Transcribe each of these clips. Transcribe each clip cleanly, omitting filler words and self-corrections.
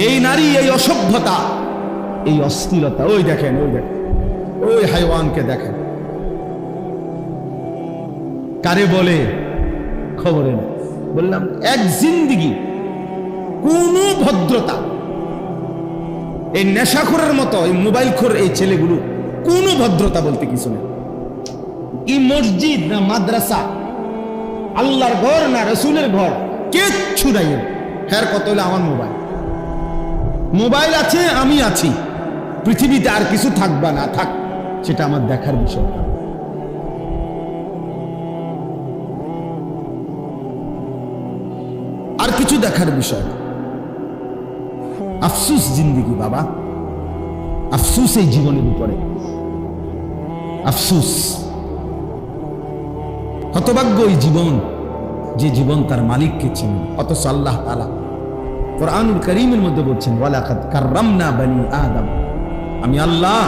এই নারী, এই অসভ্যতা, এই অস্থিরতা। ওই দেখেন, ওই দেখেন, ওই হাইওয়ানকে দেখেন, কারে বলে খবরে নেই। বললাম এক জিন্দিগি, কোন ভদ্রতা। এই নেশাখোরের মতো এই মোবাইল খোর এই ছেলেগুলো কোন ভদ্রতা বলতে কিছু নেই। কি মসজিদ না মাদ্রাসা, আল্লাহর ঘর না রসুলের ঘর, কিচ্ছু নাই। হ্যাঁ, কত হলো আমার মোবাইল, মোবাইল আছে, আমি আছি, পৃথিবীতে আর কিছু থাকবা না থাক, সেটা আমার দেখার বিষয়। আর কিছু দেখার বিষয়। আফসুস জিন্দিগি বাবা, আফসুস এই জীবনের উপরে, আফসুস। হতভাগ্য ওই জীবন, যে জীবন তার মালিককে চিনে। অথচ আল্লাহ তাআলা কুরআনুল কারীমের মধ্যে বলছেন, ওয়ালাকাদ কাররামনা বনি আদম, আমি আল্লাহ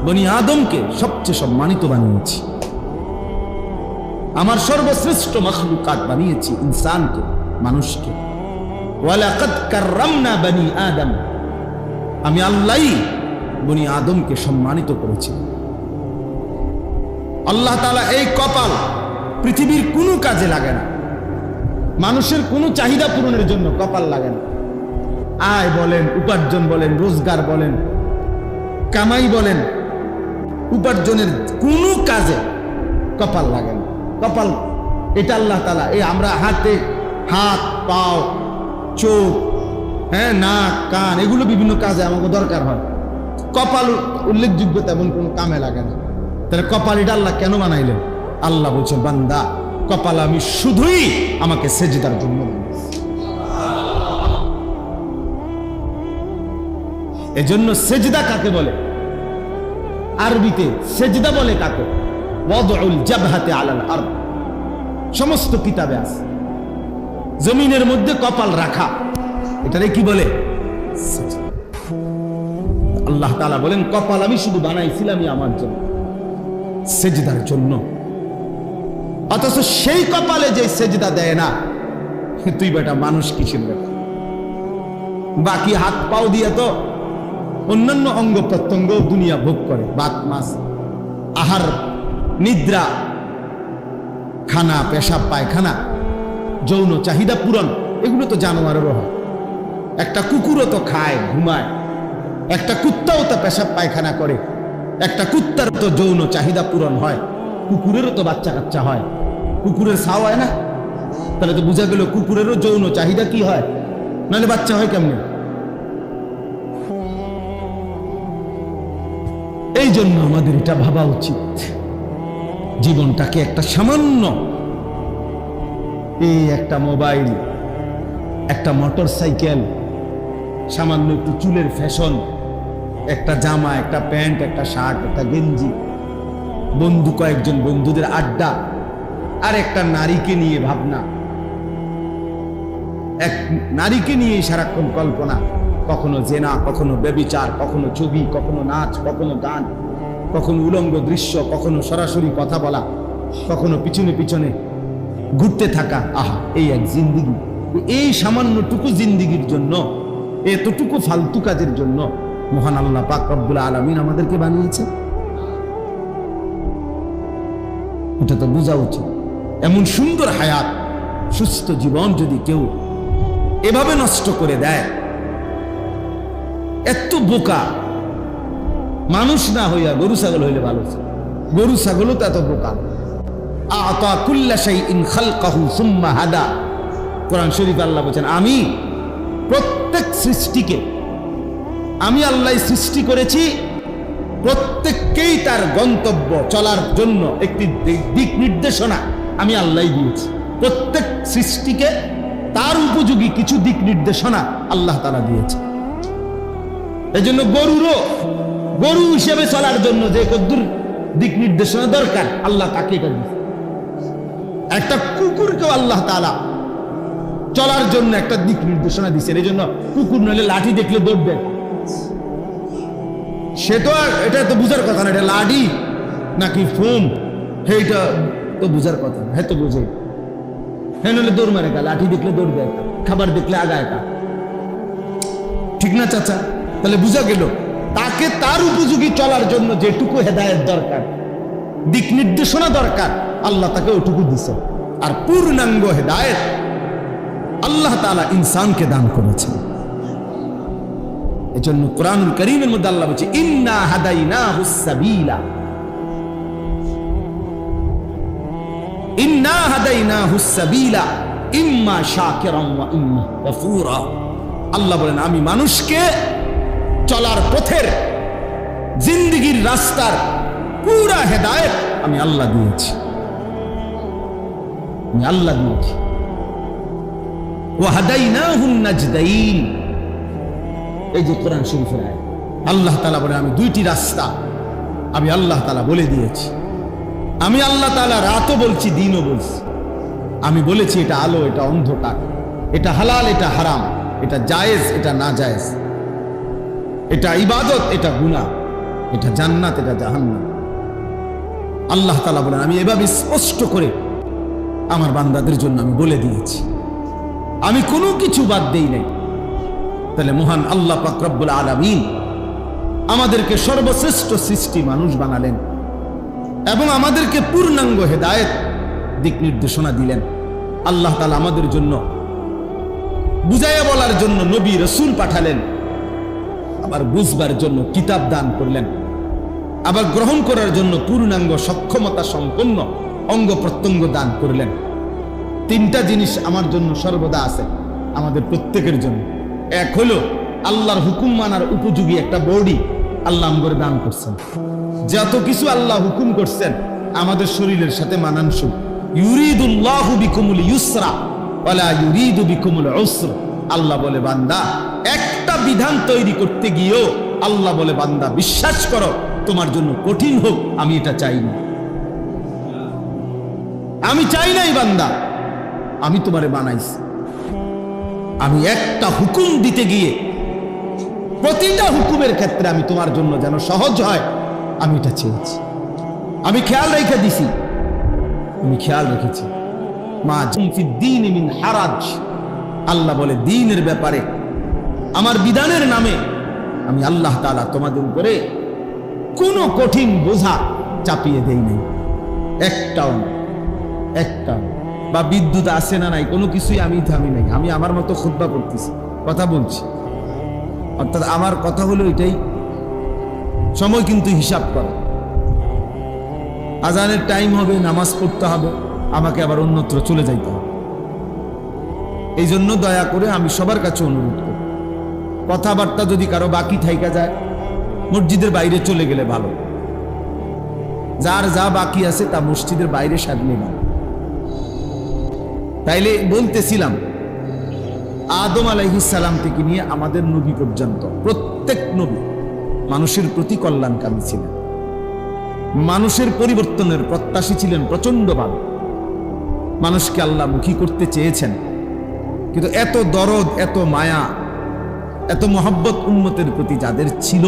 বনি আদমকে সবচেয়ে সম্মানিত বানিয়েছি, আমার সর্বশ্রেষ্ঠ মাখলুকাত বানিয়েছি, ইনসানকে, মানুষকে। ওয়ালাকাদ কাররামনা বনি আদম, আমি আল্লাহই বনি আদমকে সম্মানিত করেছি। আল্লাহ তাআলা এই কপাল পৃথিবীর কোনো কাজে লাগে না, মানুষের কোনো চাহিদা পূরণের জন্য কপাল লাগে না। আয় বলেন, উপার্জন বলেন, রোজগার বলেন, কামাই বলেন, উপার্জনের কোনো কাজে কপাল লাগে না। কপাল এটা আল্লাহ তাআলা, এই আমরা হাতে, হাত, পাও, চোখ, হ্যাঁ, নাক, কান, এগুলো বিভিন্ন কাজে আমাকে দরকার হয়। কপাল উল্লেখযোগ্য তেমন কোনো কামে লাগে না। তাহলে কপাল এটা আল্লাহ কেন বানাইলেন? আল্লাহ বলছে, বান্দা, কপাল আমি শুধুই আমাকে সেজদার জন্য বানিয়েছি। এজন্য সেজদা কাকে বলে? আরবিতে সেজদা বলে কাকে? ওয়াদউল জাবহাতি আলাল আরদ, সমস্ত কিতাবে আছে। জমিনের মধ্যে কপাল রাখা, এটারে কি বলে? সেজদা। আল্লাহ তাআলা বলেন, কপাল আমি শুধু বানাইছিলাম আমার জন্য, সেজদার জন্য। অথচ সেই কপালে যে সেজদা দেয় না, তুই বেটা মানুষ কিসের বেটা? বাকি হাত পাও দিয়ে তো অন্যান্য অঙ্গ প্রত্যঙ্গ দুনিয়া ভোগ করে, ভাত, মাছ, আহার, নিদ্রা, খানা, পেশাব, পায়খানা, যৌন চাহিদা পূরণ, এগুলো তো জানোয়ারেরও হয়। একটা কুকুরও তো খায়, ঘুমায়, একটা কুত্তাও তো পেশাব পায়খানা করে, একটা কুত্তার তো যৌন চাহিদা পূরণ হয়, কুকুরেরও তো বাচ্চা কাচ্চা হয়, কুকুরের ছাও হয় না? তাহলে তো বোঝা গেল কুকুরেরও যৌন চাহিদা কি হয়, নাহলে বাচ্চা হয় কেমনে? এই জন্য আমাদের এটা ভাবা উচিত, জীবনটাকে একটা সামান্য, এই একটা মোবাইল, একটা মোটর সাইকেল, সামান্য একটু চুলের ফ্যাশন, একটা জামা, একটা প্যান্ট, একটা শার্ট, একটা গেঞ্জি, বন্ধু, কয়েকজন বন্ধুদের আড্ডা, আর একটা নারীকে নিয়ে ভাবনা, এক নারীকে নিয়ে সারাক্ষণ কল্পনা, কখনো জেনা, কখনো ব্যভিচার, কখনো ছবি, কখনো নাচ, কখনো গান, কখনো উলঙ্গ দৃশ্য, কখনো সরাসরি কথা বলা, কখনো পিছনে পিছনে ঘুরতে থাকা। আহা, এই এক জিন্দিগি। এই সামান্যটুকু জিন্দিগির জন্য, এতটুকু ফালতু কাজের জন্য মহান আল্লাহ পাক রব্বুল আলামিন আমাদেরকে বানিয়েছে। এটা তো বোঝা উচিত। এমন সুন্দর হায়াত, সুস্থ জীবন যদি কেউ এভাবে নষ্ট করে দেয়, এত বোকা মানুষ না হইয়া গরু ছাগল হইলে ভালো ছিল। গরু ছাগলও তো এত বোকা। আতা কুল্লা শাইইন খালকাহু সুম্মা হাদা, কোরআন শরীফে আল্লাহ বলেন, আমি প্রত্যেক সৃষ্টিকে, আমি আল্লাহ সৃষ্টি করেছি, প্রত্যেককেই তার গন্তব্য চলার জন্য একটি দিক নির্দেশনা আমি আল্লাহ দিয়েছি। প্রত্যেক সৃষ্টিকে তার উপযোগী কিছু দিক নির্দেশনা আল্লাহ তাআলা দিয়েছে। এই জন্য গরু হিসেবে চলার জন্য যে কদ্দুর দিক নির্দেশনা দরকার, আল্লাহ তাকে এটা দিয়েছে। একটা কুকুরকেও আল্লাহ তাআলা চলার জন্য একটা দিক নির্দেশনা দিয়েছেন। এই জন্য কুকুর নইলে লাঠি দেখলে দৌড়বে, সে তো আর এটা তো বুঝার কথা না, এটা লাঠি নাকি ফোম, এইটা তো বুঝার কথা না। হ্যাঁ তো বুঝে, হ্যাঁ নইলে দৌড় মারে কা, লাঠি দেখলে দৌড়বে, খাবার দেখলে আগায় কা। ঠিক না চাচা? তাহলে বুঝা গেল তাকে তার উপযোগী চলার জন্য যেটুকু হেদায়েত দরকার, দিক নির্দেশনা দরকার, আল্লাহ তাকে ওটুকু দিছে। আর পূর্ণাঙ্গ হেদায়েত আল্লাহ তাআলা ইনসানকে দান করেছেন। এজন্য কোরআনুল কারীমের মধ্যে আল্লাহ বলছে ইন্না হাদাইনাহুস সাবিলা, ইন্না হাদাইনাহুস সাবিলা ইম্মা শাকিরান ওয়া ইম্মা কাফুরা। আল্লাহ বলেন আমি মানুষকে চলার পথের, জিন্দেগীর রাস্তার পুরা হেদায়েত আমি আল্লাহ দিয়েছি, আমি আল্লাহ দিয়েছি। ওয়া হাদাইনাহুন নাজদাইন, এই যে কোরআন শরীফের আয়াত, আল্লাহ তাআলা বলে আমি দুইটি রাস্তা আমি আল্লাহ তাআলা বলে দিয়েছি। আমি আল্লাহ তাআলা রাতও বলছি, দিনও বলছি। আমি বলেছি এটা আলো, এটা অন্ধকার, এটা হালাল, এটা হারাম, এটা জায়েজ, এটা না জায়েজ, এটা ইবাদত, এটা গুনাহ, এটা জান্নাত, এটা জাহান্নাম। আল্লাহ তাআলা বলেন আমি এভাবে স্পষ্ট করে আমার বান্দাদের জন্য আমি বলে দিয়েছি, আমি কোনো কিছু বাদ দেই নাই। তাহলে মহান আল্লাহ পাক রব্বুল আলামিন আমাদেরকে সর্বশ্রেষ্ঠ সৃষ্টি মানুষ বানালেন এবং আমাদেরকে পূর্ণাঙ্গ হেদায়েত দিক নির্দেশনা দিলেন। আল্লাহ তাআলা আমাদের জন্য বুঝাইয়া বলার জন্য নবী রাসূল পাঠালেন, আবার বুঝবার জন্য কিতাব দান করলেন, আবার গ্রহণ করার জন্য পূর্ণাঙ্গ সক্ষমতা সম্পন্ন অঙ্গ প্রত্যঙ্গ দান করলেন। তিনটা জিনিস আমার জন্য সর্বদা আছে, আমাদের প্রত্যেকের জন্য। এক হলো আল্লাহর হুকুম মানার উপযোগী একটা বডি আল্লাহ আমাদের দান করছেন। যত কিছু আল্লাহ হুকুম করছেন আমাদের শরীরের সাথে মানানসই। ইউরিদুল্লাহু বিকুমুল ইউসরা ওয়ালা ইউরিদু বিকুমুল উসরা। আল্লাহ বলে বান্দা একটা বিধান তৈরি করতে গিয়েও আল্লাহ বলে বান্দা বিশ্বাস করো তোমার জন্য কঠিন হোক আমি এটা চাই না, আমি চাই নাই বান্দা, আমি তোমারে বানাইছি। আমি একটা হুকুম দিতে গিয়ে প্রতিটা হুকুমের ক্ষেত্রে আমি তোমার জন্য যেন সহজ হয় আমি এটা চেয়েছি, আমি খেয়াল রেখে দিছি, আমি খেয়াল রেখেছি। মা ফিদ দীন মিন হারাজ, আল্লাহ বলে দ্বীনের ব্যাপারে আমার বিধানের নামে আমি আল্লাহ তাআলা তোমাদের উপরে কোনো কঠিন বোঝা চাপিয়ে দেই নাই, একটাও না, একটাও। বা বিদ্যুৎ আসে না নাই কোনো কিছুই আমি থামি নাই, আমি আমার মতো খুতবা করতেছি, কথা বলছি। অর্থাৎ আমার কথা হলো এটাই, সময় কিন্তু হিসাব করো, আজানের টাইম হবে, নামাজ পড়তে হবে, আমাকে আবার অন্যত্র চলে যাইতে হবে। এই জন্য দয়া করে আমি সবার কাছে অনুরোধ করি, কথাবার্তা যদি কারো বাকি থাইকা যায় মসজিদের বাইরে চলে গেলে ভালো, যার যা বাকি আছে তা মসজিদের বাইরে সারলে ভালো। তাইলে বলতেছিলাম আদম আলাইহিস সালাম থেকে নিয়ে আমাদের নবী পর্যন্ত প্রত্যেক নবী মানুষের প্রতি কল্যাণকামী ছিলেন, মানুষের পরিবর্তনের প্রত্যাশী ছিলেন প্রচন্ডভাবে, মানুষকে আল্লাহমুখী করতে চেয়েছেন। কিন্তু এত দরদ, এত মায়া, এত মহব্বত উম্মতের প্রতি যাদের ছিল,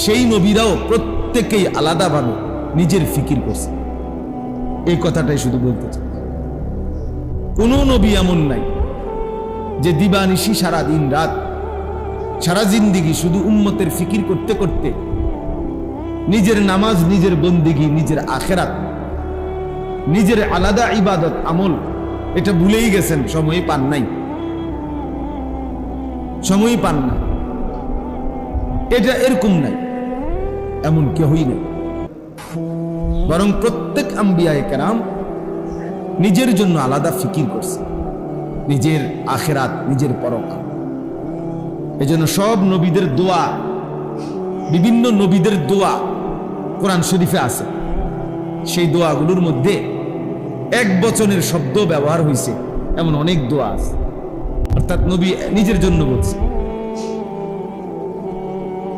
সেই নবীরাও প্রত্যেকেই আলাদাভাবে নিজের ফিকির করছে। এই কথাটাই শুধু বলতে চাই, কোন নবী এমন নাই যে দিবানিশি সারা দিন রাত সারা জিন্দেগি শুধু উম্মতের ফিকির করতে করতে নিজের নামাজ, নিজের বন্দেগী, নিজের আখেরাত, নিজের আলাদা ইবাদত আমল এটা ভুলেই গেছেন, সময় পান নাই, সময় পান না, এটা এরকম নাই, এমন কেউই নেই। বরং প্রত্যেক আম্বিয়ায়ে কেরাম নিজের জন্য আলাদা ফিকির করছে, নিজের আখেরাত, নিজের পরকাল। এজন্য সব নবীদের দোয়া, বিভিন্ন নবীদের দোয়া কোরআন শরীফে আছে। সেই দোয়াগুলোর মধ্যে এক বচনের শব্দ ব্যবহার হয়েছে এমন অনেক দোয়া আছে, অর্থাৎ নবী নিজের জন্য বলছে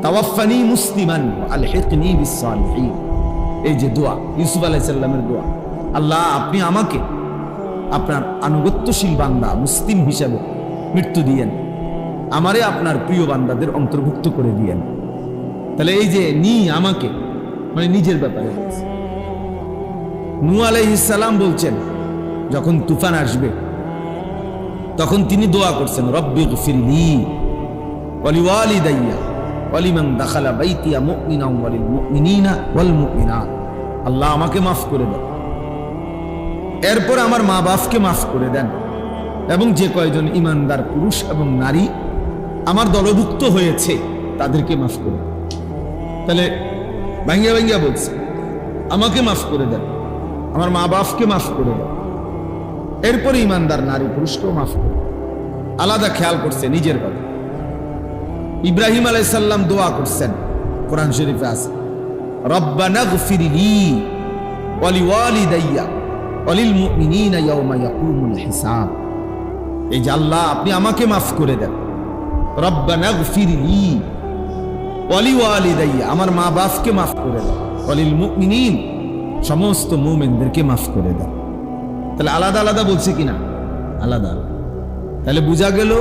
তাওয়াফানি মুসলিমান আলহিকনি বিসসালিহিন। এই যে দোয়া ইউসুফ আলাইহিস সালামের দোয়া, আল্লাহ আপনি আমাকে আপনার আনুগত্যশীল বান্দা মুসলিম হিসাবে মৃত্যু দিয়েন, আমারে আপনার প্রিয় বান্দাদের অন্তর্ভুক্ত করে দিয়েন। তাহলে এই যে আমাকে মানে নিজের ব্যাপারে বলছে। নূহ আলাইহিস সালাম বলছেন যখন তুফান আসবে তখন তিনি দোয়া করছেন রব্বিগফিরলি ওয়ালিওয়ালিদাইয়া ওয়ালিমান দাখালা বাইতিয়া মুমিনান ওয়ালিল মুমিনিনা ওয়াল মুমিনাত। আল্লাহ আমাকে মাফ করে দেন, এরপর আমার মা বাপকে মাফ করে দেন, এবং যে কয়জন ইমানদার পুরুষ এবং নারী আমার দলভুক্ত হয়েছে তাদেরকে মাফ করে দেন। তাহলে ভাঙ্গিয়া ভাঙ্গিয়া বলছে আমাকে মাফ করে দেন, আমার মা বাপকে মাফ করে দেন, এরপরে ইমানদার নারী পুরুষকেও মাফ করে। আলাদা খেয়াল করছে নিজের কথা। ইব্রাহিম আলাইহিস সালাম দোয়া করছেন, কোরআন শরীফে আছে, রব্বানা গফিরলি ওয়ালিওয়ালিদাইয়া ওয়ালিল মুমিনিনা ইয়াওমা ইয়াকুমুল হিসাব। এই যে আল্লাহ আপনি আমাকে মাফ করে দেন, রব্বানা গফিরলি ওয়ালিওয়ালিদাইয়া আমার মা বাপকে মাফ করে দেন, ওয়ালিল মুমিনিন সমস্ত মুমিনদেরকে মাফ করে দেন। তাহলে আলাদা আলাদা বলছে কিনা? আলাদা আলাদা। তাহলে বোঝা গেল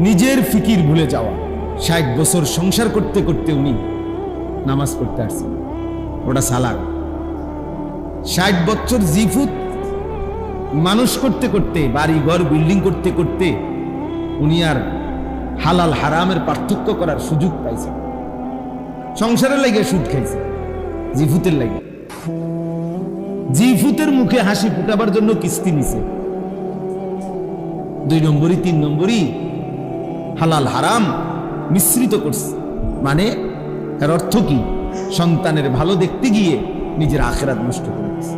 নিজের ফিকির ভুলে যাওয়া। 60 বছর সংসার করতে করতে উনি নামাজ পড়তে আসছেন, ওটা সালাক। 60 বছর জিফুত মানুষ করতে করতে, বাড়ি ঘর বিল্ডিং করতে করতে উনি আর হালাল হারামের পার্থক্য করার সুযোগ পাইছে। সংসারের লাগে সুদ খাইছে, জিফুতের লাগে। জিফুতের মুখে হাসি ফুটাবার জন্য কিস্তি নিছে, 2 নম্বরই 3 নম্বরই হালাল হারাম মিশ্রিত করছে। মানে এর অর্থ কি? সন্তানের ভালো দেখতে গিয়ে নিজের আখিরাত নষ্ট করে গেছে,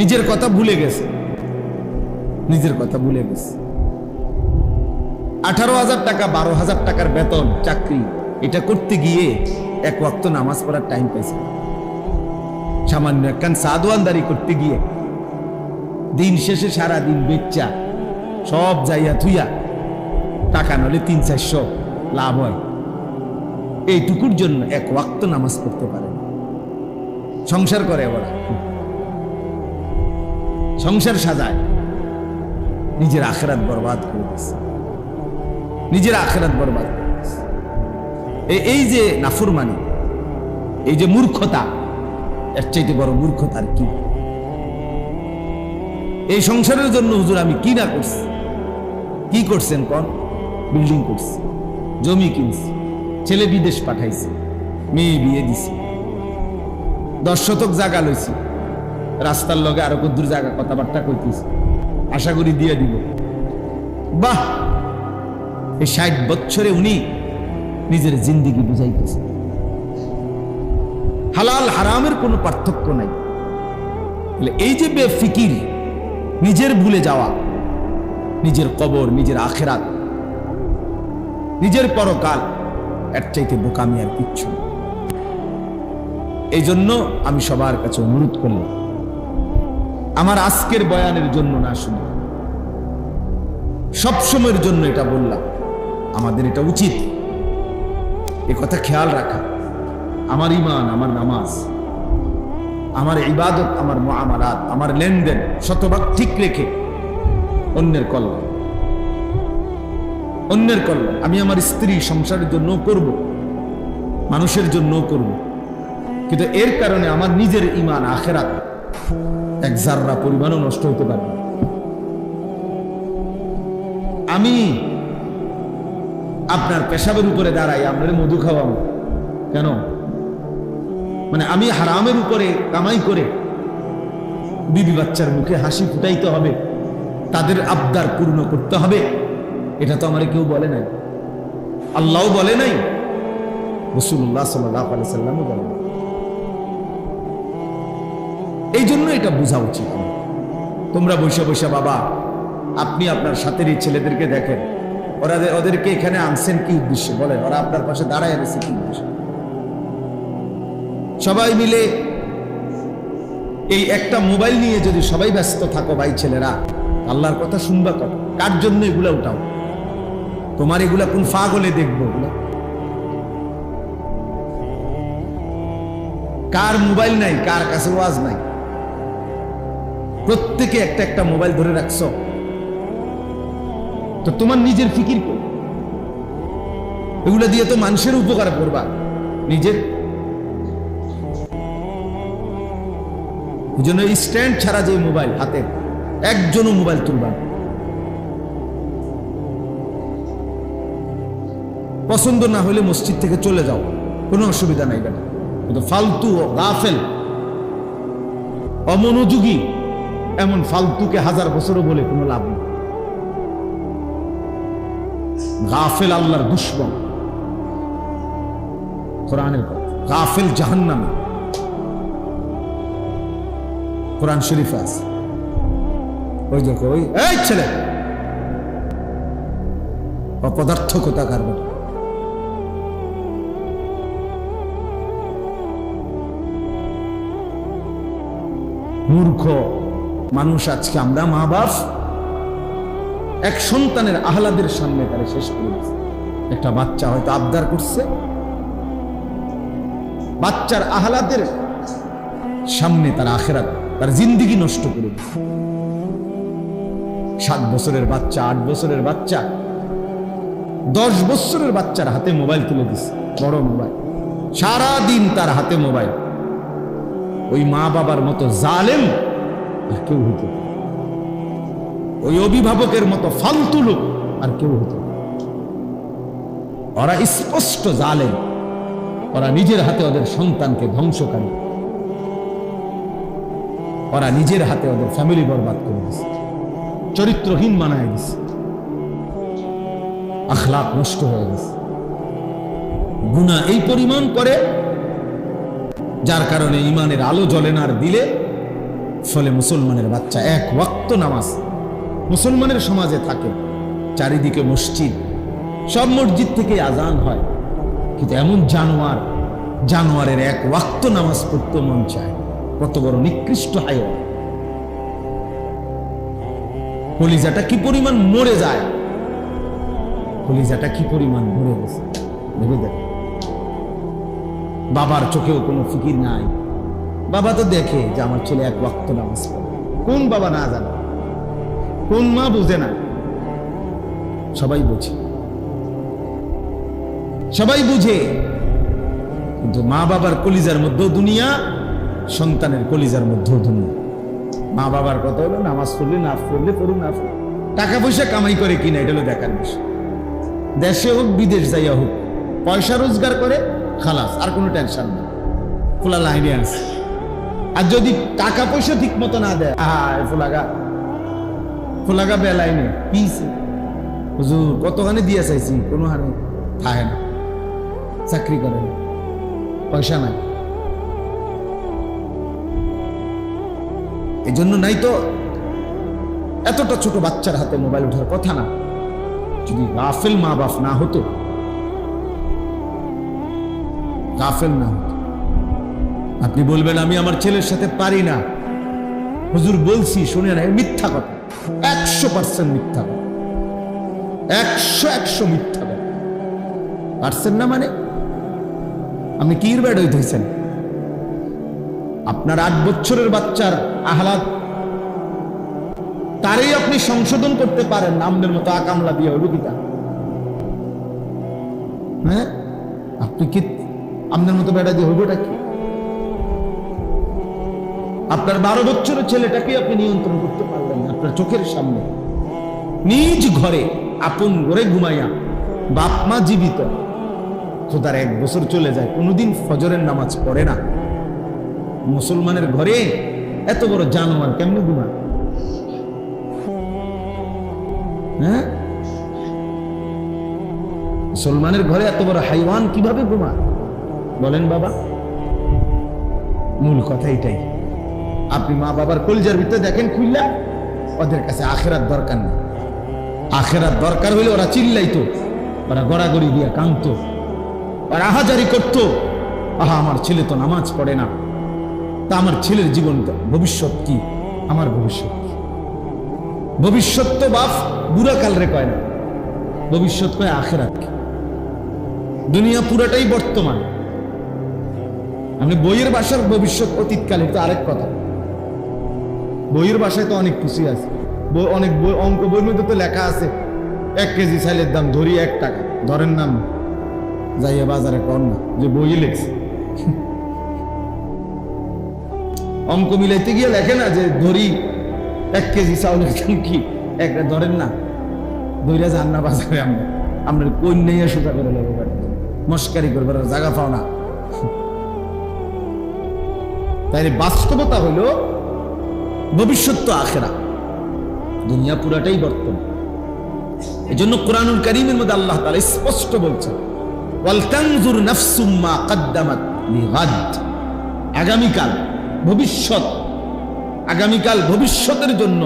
নিজের কথা ভুলে গেছে, নিজের কথা ভুলে গেছে। 18,000 টাকা 12,000 টাকার বেতন চাকরি, এটা করতে গিয়ে 1 ওয়াক্ত নামাজ পড়ার টাইম পাইছে। সামান্য একখান সাদওয়ানদারি করতে গিয়ে দিন শেষে সারা দিন বেচ্চা সব যাইয়া থুইয়া টাকা নলে 300-400 লাভ হয়, এইটুকুর জন্য 1 ওয়াক্ত নামাজ পড়তে পারে। সংসার করে ওরা, সংসার সাজায়, নিজের আখিরাত বরবাদ করে দিচ্ছে, নিজের আখিরাত বরবাদ করে দিচ্ছে। এই যে নাফরমানি, এই যে মূর্খতা, এর চাইতে বড় মূর্খতা আর কি? এই সংসারের জন্য হুজুর আমি কি না করছি? কি করছেন কোন? বিল্ডিং করছি, জমি কিনছি, ছেলে বিদেশ পাঠাইছি, মেয়ে বিয়ে দিছি, 10 শতক জায়গা লইছি, রাস্তার লগে আরো কদ্দুর জায়গা কথাবার্তা কইতেছি, আশা করি দিয়ে দিব। বাহ! এই 60 বছরে উনি নিজের জিন্দিগি বুঝাইতেছে, হালাল হারামের কোনো পার্থক্য নাই। এই যে বেফিকির, নিজের ভুলে যাওয়া, নিজের কবর, নিজের আখিরাত, নিজের পরকাল, এর চাইতে বোকামি আর কিচ্ছু না। এই জন্য আমি সবার কাছে অনুরোধ করলাম, আমার আজকের বয়ানের জন্য না, শুনে সবসময়ের জন্য এটা বললাম, আমাদের এটা উচিত এ কথা খেয়াল রাখা। আমার ঈমান, আমার নামাজ, আমার ইবাদত, আমার মুআমালাত, আমার লেনদেন শতভাগ ঠিক রেখে অন্যের কল্যাণ, অন্যের কল্যাণ আমি আমার স্ত্রী সংসারের জন্য করব, মানুষের জন্য করব, কিন্তু এর কারণে আমার নিজের ঈমান আখিরাত 1 জাররা পরিমাণও নষ্ট হতে পারে না। আমি আপনার পেশাবের উপরে দাঁড়াই, আপনার মধু খাওয়াবো কেন? মানে আমি হারামের উপরে কামাই করে বিবি বাচ্চার মুখে হাসি ফুটাইতে হবে, তাদের আবদার পূর্ণ করতে হবে, এটা তো আমার কেউ বলে নাই, আল্লাহও বলে নাই, রাসূলুল্লাহ সাল্লাল্লাহু আলাইহি ওয়াসাল্লামও বলে নাই। এই জন্য এটা বোঝা উচিত। তোমরা বৈশা বৈশা বাবা, আপনি আপনার সাথের এই ছেলেদেরকে দেখেন, ওদেরকে এখানে আনছেন কি উদ্দেশ্যে? বলেন, ওরা আপনার পাশে দাঁড়ায় আছে কি উদ্দেশ্যে? সবাই মিলে এই একটা মোবাইল নিয়ে যদি সবাই ব্যস্ত থাকো ভাই ছেলেরা, আল্লাহর কথা শুনবা কত? কার জন্য এগুলা উঠাও? তোমার এগুলা কোন পাগলে দেখবো? কার মোবাইল নাই, কার কাছে ওয়াজ নাই? প্রত্যেকে একটা একটা মোবাইল ধরে রাখছো, তো তোমার নিজের ফিকির কর, এগুলা দিয়ে তো মানুষের উপকার করবা, নিজের। এই জন্য স্ট্যান্ড ছাড়া যে মোবাইল হাতে, একজনও মোবাইল তুলবা। পছন্দ না হলে মসজিদ থেকে চলে যাও, কোনো অসুবিধা নাই বেটা। কিন্তু ফালতু গাফেল অমনোযোগী এমন ফালতুকে 1000 বছরও বলে কোনো লাভ নেই। গাফেল আল্লাহর দুশমন, কোরআনের কথা। গাফেল জাহান্নামী, কোরআন শরীফে আছে। ওই দেখো ওই এই ছেলে অপদার্থ কোথাকার বেটা। মূর্খ মানুষ আজকে আমরা মা বাপ এক সন্তানের আহ্লাদের সামনে তারা শেষ করে দিচ্ছে। একটা বাচ্চা হয়তো আবদার করছে, বাচ্চার আহ্লাদের সামনে তার আখিরাত, তার জিন্দেগি নষ্ট করে দিচ্ছে। 7 বছরের বাচ্চা, 8 বছরের বাচ্চা, 10 বছরের বাচ্চার হাতে মোবাইল তুলে দিচ্ছে, বড় মোবাইল, সারা দিন তার হাতে মোবাইল। ওই মা বাবার মতো জালেম আর কেউ হতো, ওই অভিভাবকের মতো ফালতু লোক আর কেউ হতো। ওরা স্পষ্ট জালেম, ওরা নিজের হাতে ওদের সন্তানকে ধ্বংসকারী, ওরা নিজের হাতে ওদের ফ্যামিলি বরবাদ করে দিচ্ছে, চরিত্রহীন বানায় দিচ্ছে, আখলাক নষ্ট হয়ে গেছে। গুনাহ এই পরিমাণ করে যার কারণে ইমানের আলো জ্বলে না আর দিলে, ফলে মুসলমানের বাচ্চা 1 ওয়াক্ত নামাজ, মুসলমানের সমাজে থাকে, চারিদিকে মসজিদ, সব মসজিদ থেকে আজান হয়, কিন্তু এমন জানোয়ারের 1 ওয়াক্ত নামাজ পড়তে মন চায়। কত বড় নিকৃষ্ট হায়াত! কলিজাটা কি পরিমাণ মরে যায়, কলিজাটা কি পরিমাণ মরে গেছে ভেবে দেখ। বাবার চোখেও কোনো ফিকির নাই, বাবা তো দেখে যে আমার ছেলে 1 ওয়াক্ত নামাজ পড়ে। কোন বাবা না জানে, কোন মা বুঝে না? সবাই বুঝে, সবাই বুঝে, কিন্তু মা বাবার কলিজার মধ্যেও দুনিয়া, সন্তানের কলিজার মধ্যেও দুনিয়া। মা বাবার কথা হলো নামাজ পড়লে না পড়লে পড়ুন, না টাকা পয়সা কামাই করে কিনা এটা হলো দেখার বিষয়। দেশে হোক বিদেশ যাইয়া হোক, পয়সা রোজগার করে খালাস, আর কোনো টেনশন নেই, খোলা লাইনে আছে। আর যদি টাকা পয়সা ঠিক মতো না দেয়, ফোলাগা বেলাইনে পিছে হুজুর কতখানি দিয়ে চাইছি, কোনো হারে থাকে না, চাকরি করে না, পয়সা নাই। এই জন্য নাই তো এতটা ছোট বাচ্চার হাতে মোবাইল ওঠার কথা না। যদি গাফেল মা বাপ না হতো, গাফেল না হতো, আপনি বলবেন আমি আমার ছেলের সাথে পারি না, হুজুর বলছি শুনে না, মিথ্যা কথা, 100% মিথ্যা কথা, 100 মিথ্যা কথা। পারছেন না মানে আপনি কি বেড হইতেছেন? আপনার 8 বছরের বাচ্চার আহ্লাদ, তারই আপনি সংশোধন করতে পারেন না, আপনার মতো আকামলা দিয়ে হলো কিটা? হ্যাঁ, আপনি কি আপনার মতো বেড়া দিয়ে হইবটা কি? আপনার 12 বছরের ছেলেটাকে আপনি নিয়ন্ত্রণ করতে পারলেন না। আপনার চোখের সামনে নিজ ঘরে আপন ঘরে ঘুমাইয়া বাপ মা জীবিত, খোদার 1 বছর চলে যায়, কোনোদিন ফজরের নামাজ পড়ে না। মুসলমানের ঘরে এত বড় জানোয়ার কেমনে ঘুমায়? হ্যাঁ, মুসলমানের ঘরে এত বড় হাইওয়ান কিভাবে ঘুমায় বলেন বাবা? মূল কথা এটাই। আপনি মা বাবার কলিজার ভিতরে দেখেন খুললা, ওদের কাছে আখেরাত দরকার নেই। আখেরাত দরকার হইলে ওরা চিল্লাইতো, ওরা গড়াগড়ি দিয়া কাঁদতো, ওরা আহাজারি করতো, আহা আমার ছেলে তো নামাজ পড়ে না, তা আমার ছেলের জীবন ভবিষ্যৎ কি, আমার ভবিষ্যৎ কি? ভবিষ্যৎ তো বাপ বুড়া কাল রে কয় না, ভবিষ্যৎ কয় আখেরাত কি। দুনিয়া পুরাটাই বর্তমান। আপনি বইয়ের ভাষার ভবিষ্যৎ অতীতকালে তো আরেক কথা। বইয়ের ভাষায় তো অনেক কিছুই আছে, অনেক বই, অঙ্ক বইয়ের মধ্যে তো লেখা আছে 1 কেজি চাইলের দাম ধরি 1 টাকা, ধরেন নাম যাইয়া বাজারে কর না, যে বইয়ে লেখছে। অঙ্ক মিলাইতে গিয়ে লেখে না যে ধরি 1 কেজি চাউলের দাম কি, একটা ধরেন না, ধৈরা যান না বাজারে। আমরা আপনার কন্যাইয়া সোজা করে নেবো, মস্কারি করবার জায়গা পাও না। তাই বাস্তবতা হলো ভবিষ্যৎ তো আখেরা, দুনিয়া পুরাটাই বর্তমান। এই জন্য কোরআনুল কারীমের মধ্যে আল্লাহ তাআলা স্পষ্ট বলছেন, ওয়াল তানজুর নাফসুম মা কদ্দামাত লিগাদ। আগামীকাল ভবিষ্যৎ, আগামীকাল ভবিষ্যতের জন্য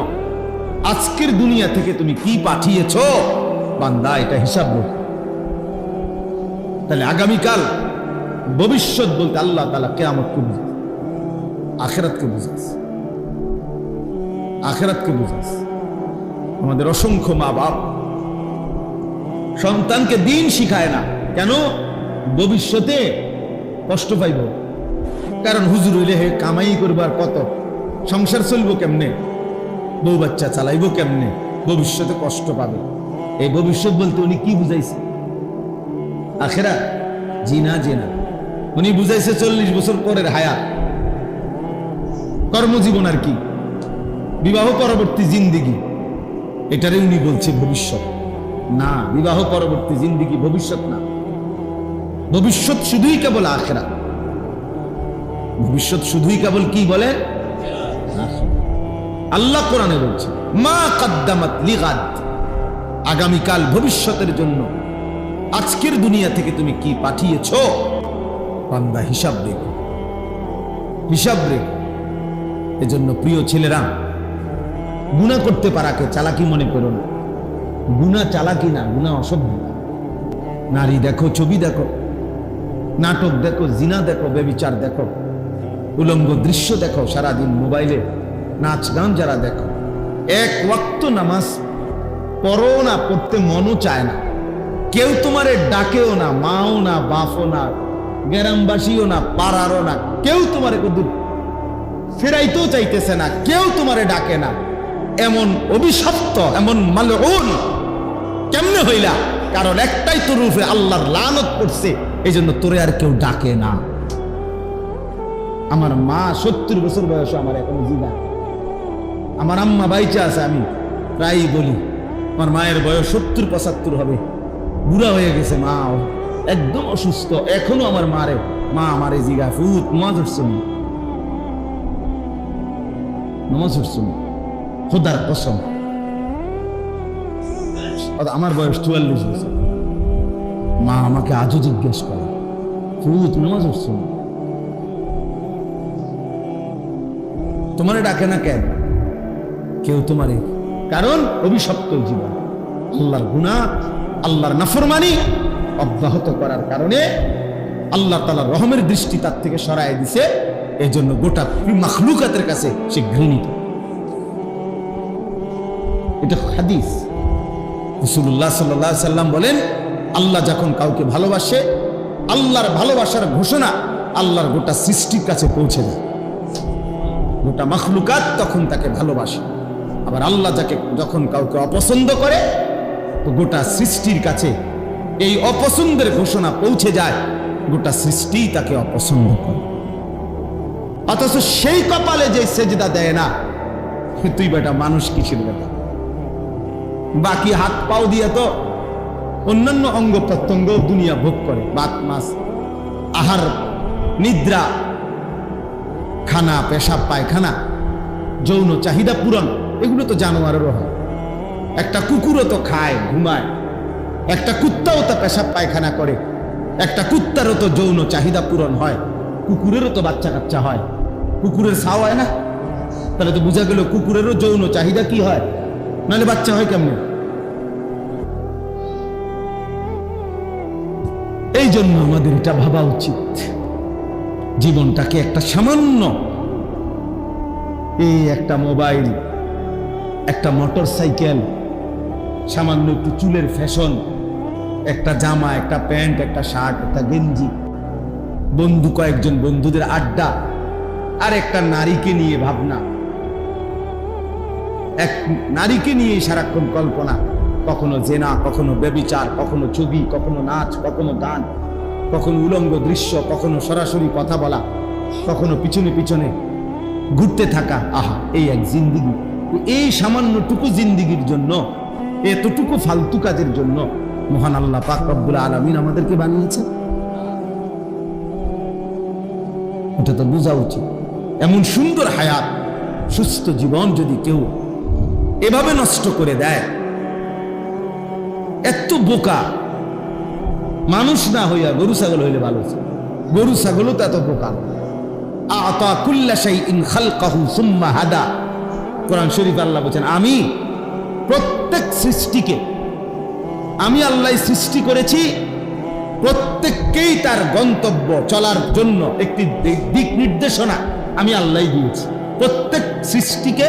আজকের দুনিয়া থেকে তুমি কি পাঠিয়েছো বান্দা, এটা হিসাব নেই। তাহলে আগামীকাল ভবিষ্যৎ বলতে আল্লাহ তাআলা কিয়ামতকে বুঝায়, আখিরাতকে বুঝায়, আখিরাতকে বুঝায়। আমাদের অসংখ্য মা বাপ সন্তানকে দিন শিখায় না, কেন? ভবিষ্যতে কষ্ট পাইব। কারণ হুজুর হইলে হে কামাই করবার কত, সংসার চলবো কেমনে, বউ বাচ্চা চালাইবো কেমনে, ভবিষ্যতে কষ্ট পাবে। এই ভবিষ্যৎ বলতে উনি কি বুঝাইছে? আখিরাত? জি না, জি না। উনি বুঝাইছে 40 বছর পরের হায়াত, কর্মজীবন আর কি, বিবাহ পরবর্তী জিন্দিগি, এটারে উনি বলছে ভবিষ্যৎ। না, বিবাহ পরবর্তী জিন্দিগি ভবিষ্যৎ না। ভবিষ্যৎ শুধুই কেবল আখিরাত। ভবিষ্যৎ শুধুই কেবল কি বলে? আল্লাহ কোরআনে বলছে মা কদ্দামাত লিগাদ, আগামীকাল ভবিষ্যতের জন্য আজকের দুনিয়া থেকে তুমি কি পাঠিয়েছো বান্দা, হিসাব রেখো, হিসাব রেখো। এজন্য প্রিয় ছেলেরা, গুনাহ করতে পারাকে চালাকি মনে করো না। গুনাহ চালাকি না, গুনাহ অসভ্য। নারী দেখো, ছবি দেখো, নাটক দেখো, জিনা দেখো, ব্যভিচার দেখো, উলঙ্গ দৃশ্য দেখো, সারাদিন মোবাইলে নাচ গান যারা দেখো, এক ওয়াক্ত নামাজ পড়ো না, পড়তে মনও চায় না, কেউ তোমারে ডাকেও না, মাও না, বাপও না, গ্রামবাসীও না, পাড়ারও না, কেউ তোমারে কদূর ফেরাইতেও চাইতেছে না, কেউ তোমারে ডাকে না। এমন অভিশপ্ত, এমন মালউন কেমনে হইলা? কারণ একটাই তোর রূপে আল্লাহর লানত করছে, এই জন্য তোরে আর কেউ ডাকে না। আমার মা 70 বছর বয়স, আমার এখন জিনা। আমার আম্মা বাইচা আছে, আমি প্রায়ই বলি আমার মায়ের বয়স 70-75 হবে, বুড়া হয়ে গেছে, মা একদম অসুস্থ। এখনো আমার মা আমারে জিগা, ফুত নামাজ উঠছুন, নামাজ উঠছুন, খোদার কসম। আমার বয়স 44 বছর, মা আমাকে আজও জিজ্ঞেস করে, ফুত নামাজ উঠছুন, তোমারে ডাকে না কেন? কেউ তোমারে, কারণ অভিশপ্ত জীবন, আল্লাহর গুনাহ, আল্লাহর নাফরমানি অব্যাহত করার কারণে আল্লাহ তাআলার রহমের দৃষ্টি তার থেকে সরায় দিছে। এই জন্য গোটা মাখলুকাতের কাছে সে ঘৃণিত। এটা হাদিস। রাসূলুল্লাহ সাল্লাল্লাহু আলাইহি সাল্লাম বলেন, আল্লাহ যখন কাউকে ভালোবাসে, আল্লাহর ভালোবাসার ঘোষণা আল্লাহর গোটা সৃষ্টির কাছে পৌঁছে যায়। গোটা মাখলুকাত তখন তাকে ভালোবাসে। আবার আল্লাহ যখন কাউকে অপছন্দ করে, তো গোটা সৃষ্টির কাছে এই অপছন্দের ঘোষণা পৌঁছে যায়, গোটা সৃষ্টি তাকে অপছন্দ করে। অথচ সেই কপালে যে সেজদা দেয় না, তুই বেটা মানুষ কিসের বেটা? বাকি হাত পাও দিয়ে তো অন্যান্য অঙ্গ প্রত্যঙ্গ দুনিয়া ভোগ করে, ভাত মাছ, আহার, নিদ্রা, খানা, পেশাব পায়খানা, যৌন চাহিদা পূরণ, এগুলো তো জানোয়ারেরও হয়। একটা কুকুরও তো খায়, ঘুমায়, একটা কুত্তাও তো পেশাব পায়খানা করে, একটা কুত্তারও তো যৌন চাহিদা পূরণ হয়, কুকুরেরও তো বাচ্চা কাচ্চা হয়, কুকুরের ছাও হয় না? তাহলে তো বোঝা গেল কুকুরেরও যৌন চাহিদা কি হয়, নাহলে বাচ্চা হয় কেমনে? এই জন্য আমাদের এটা ভাবা উচিত, জীবনটাকে একটা সামান্য, এই একটা মোবাইল, একটা মোটর সাইকেল, সামান্য একটু চুলের ফ্যাশন, একটা জামা, একটা প্যান্ট, একটা শার্ট, একটা গেঞ্জি, বন্ধু, কয়েকজন বন্ধুদের আড্ডা, আর একটা নারীকে নিয়ে ভাবনা, এক নারীকে নিয়ে সারাক্ষণ কল্পনা, কখনো জেনা, কখনো ব্যভিচার, কখনো ছবি, কখনো নাচ, কখনো গান, কখনো উলঙ্গ দৃশ্য, কখনো সরাসরি কথা বলা, কখনো পিছনে পিছনে ঘুরতে থাকা। আহা, এই এক জিন্দিগি। এই সামান্যটুকু জিন্দিগির জন্য, এতটুকু ফালতু কাজের জন্য মহান আল্লাহ পাক রব্বুল আলামিন আমাদেরকে বানিয়েছেন। এটা তো বোঝা উচিত। এমন সুন্দর হায়াত, সুস্থ জীবন যদি কেউ এভাবে নষ্ট করে দেয়, এত বোকা মানুষ না হইয়া গরু ছাগল হইলে ভালো ছিল। গরু ছাগলও তো এত বোকা। আতা কুল্লা শাইইন খালকাহু সুম্মা হাদা। কোরআন শরীফ আল্লাহ বলেন, আমি প্রত্যেক সৃষ্টিকে, আমি আল্লাহ সৃষ্টি করেছি, প্রত্যেককেই তার গন্তব্য চলার জন্য একটি দিক নির্দেশনা আমি আল্লাহ দিয়েছি। প্রত্যেক সৃষ্টিকে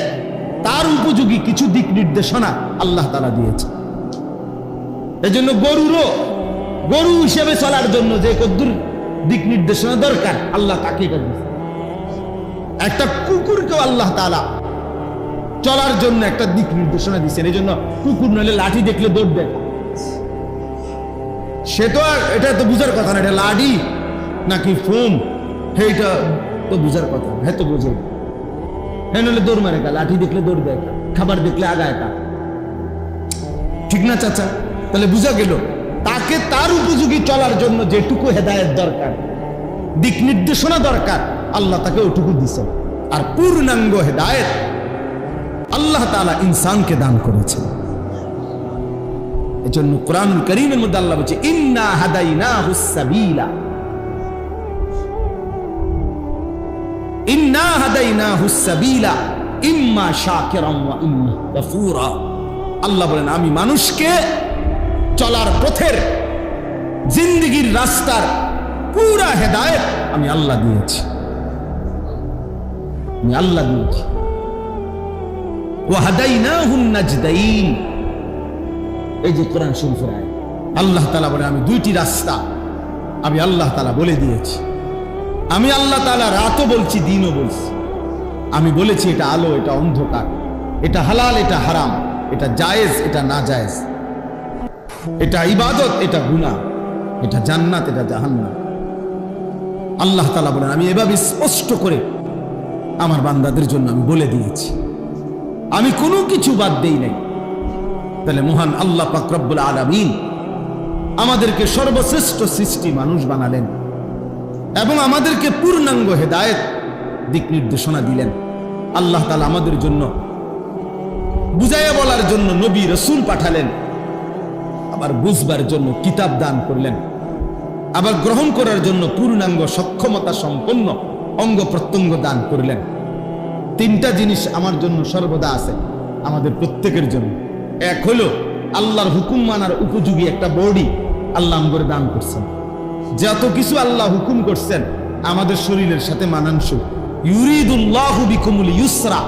তার উপযোগী কিছু দিক নির্দেশনা আল্লাহ তাআলা দিয়েছে। এজন্য গরু হিসেবে চলার জন্য যে কদ্দুর দিক নির্দেশনা দরকার আল্লাহ তাকে দিয়েছে। একটা কুকুরকেও আল্লাহ তাআলা চলার জন্য একটা দিক নির্দেশনা দিচ্ছেন। এই জন্য কুকুর নইলে লাঠি দেখলে দৌড় দেয়। সে তো আর এটা তো বুঝার কথা না, এটা লাঠি নাকি ফোন, এইটা তো বুঝার কথা। হ্যাঁ তো বোঝে, হ্যাঁ নইলে দৌড় মারে, লাঠি দেখলে দৌড় দেয়, খাবার দেখলে আগায়। ঠিক না চাচা? তাহলে বুঝা গেল তাকে তার উপযোগী চলার জন্য যেটুকু হেদায়েত দরকার, দিক নির্দেশনা দরকার, আল্লাহ তাকে ওটুকু দিয়েছেন। আর পূর্ণাঙ্গ হেদায়েত আল্লাহ তাআলা ইনসানকে দান করেছেন। এজন্য কোরআনুল কারীমের মধ্যে আল্লাহ বলছে, ইন্না হাদাইনাহুস সাবিলা, ইন্না হাদাইনাহুস সাবিলা ইম্মা শাকিরান ওয়া ইম্মা কাফুরা। আল্লাহ বলেন, আমি মানুষকে চলার পথের, জিন্দেগীর রাস্তার পুরা হেদায়েত আমি আল্লাহ দিয়েছি। আমি আল্লাহ দিয়েছি। ওয়া হাদাইনাহুন নাজদাইন। এই যে কোরআন শরীফের আয়াত, আল্লাহ তাআলা বলে, আমি দুইটি রাস্তা আমি আল্লাহ তাআলা বলে দিয়েছি। আমি আল্লাহ তাআলা রাতও বলছি, দিনও বলছি। আমি বলেছি এটা আলো, এটা অন্ধকার, এটা হালাল, এটা হারাম, এটা জায়েজ, এটা না জায়েজ, এটা ইবাদত, এটা গুনাহ, এটা জান্নাত, এটা জাহান্নাম। আল্লাহ তাআলা বলেন, আমি এভাবে স্পষ্ট করে আমার বান্দাদের জন্য আমি বলে দিয়েছি, আমি কোনো কিছু বাদ দেই নাই। তাহলে মহান আল্লাহ পাক রব্বুল আলামিন আমাদেরকে সর্বশ্রেষ্ঠ সৃষ্টি মানুষ বানালেন এবং আমাদেরকে পূর্ণাঙ্গ হেদায়েত দিক নির্দেশনা দিলেন। আল্লাহ তাআলা আমাদের জন্য বুঝাইয়া বলার জন্য নবী রাসূল পাঠালেন, আবার বুঝবার জন্য কিতাব দান করলেন, আবার গ্রহণ করার জন্য পূর্ণাঙ্গ সক্ষমতা সম্পন্ন অঙ্গ প্রত্যঙ্গ দান করলেন। তিনটা জিনিস আমার জন্য সর্বদা আছে, আমাদের প্রত্যেকের জন্য। এক হলো আল্লাহর হুকুম মানার উপযোগী একটা বডি আল্লাহ আমাদের দান করছেন। যত কিছু আল্লাহ হুকুম করছেন আমাদের শরীরের সাথে মানানসই। ইউরিদুল্লাহু বিকুমুল ইউসরা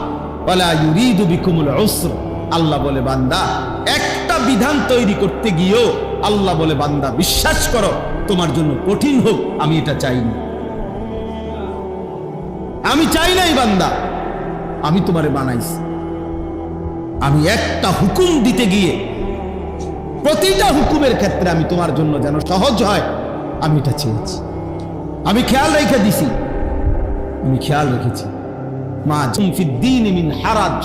ওয়ালা ইউরিদু বিকুমুল উসরা। আল্লাহ বলে, বান্দা একটা বিধান তৈরি করতে গিয়েও আল্লাহ বলে, বান্দা বিশ্বাস করো তোমার জন্য কঠিন হোক আমি এটা চাইনি। আমি চাই নাই বান্দা, আমি তোমারে বানাইছি। আমি একটা হুকুম দিতে গিয়ে প্রতিটা হুকুমের ক্ষেত্রে আমি তোমার জন্য যেন সহজ হয় আমি এটা চেয়েছি। আমি খেয়াল রেখে দিছি, আমি খেয়াল রেখেছি। মা ফিদ্দীন মিন হারাজ।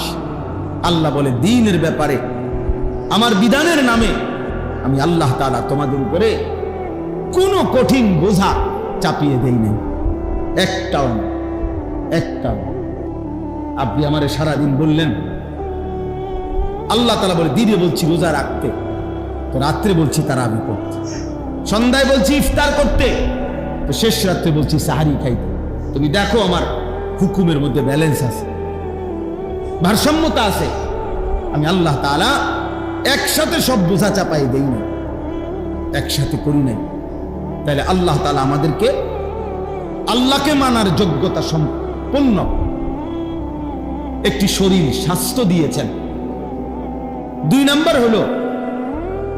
আল্লাহ বলে, দ্বীনের ব্যাপারে আমার বিধানের নামে আমি আল্লাহ তাআলা তোমাদের উপরে কোনো কঠিন বোঝা চাপিয়ে দেই নাই, একটাও। আপনি আমারে সারাদিন বললেন, আল্লাহ তাআলা বলে দিনে বলছি রোজা রাখতে, তো রাত্রে বলছি তারাবি করতে, সন্ধ্যায় বলছি ইফতার করতে, তো শেষ রাত্রে বলছি সাহারি খাইতে। তুমি দেখো আমার হুকুমের মধ্যে ব্যালেন্স আছে, ভারসাম্যতা আছে। আমি আল্লাহ তাআলা একসাথে সব বোঝা চাপাই দেই না, একসাথে করি নাই। তাহলে আল্লাহ তাআলা আমাদেরকে আল্লাহকে মানার যোগ্যতা সম্পন্ন একটি শরীর স্বাস্থ্য দিয়েছেন। 2 নাম্বার হলো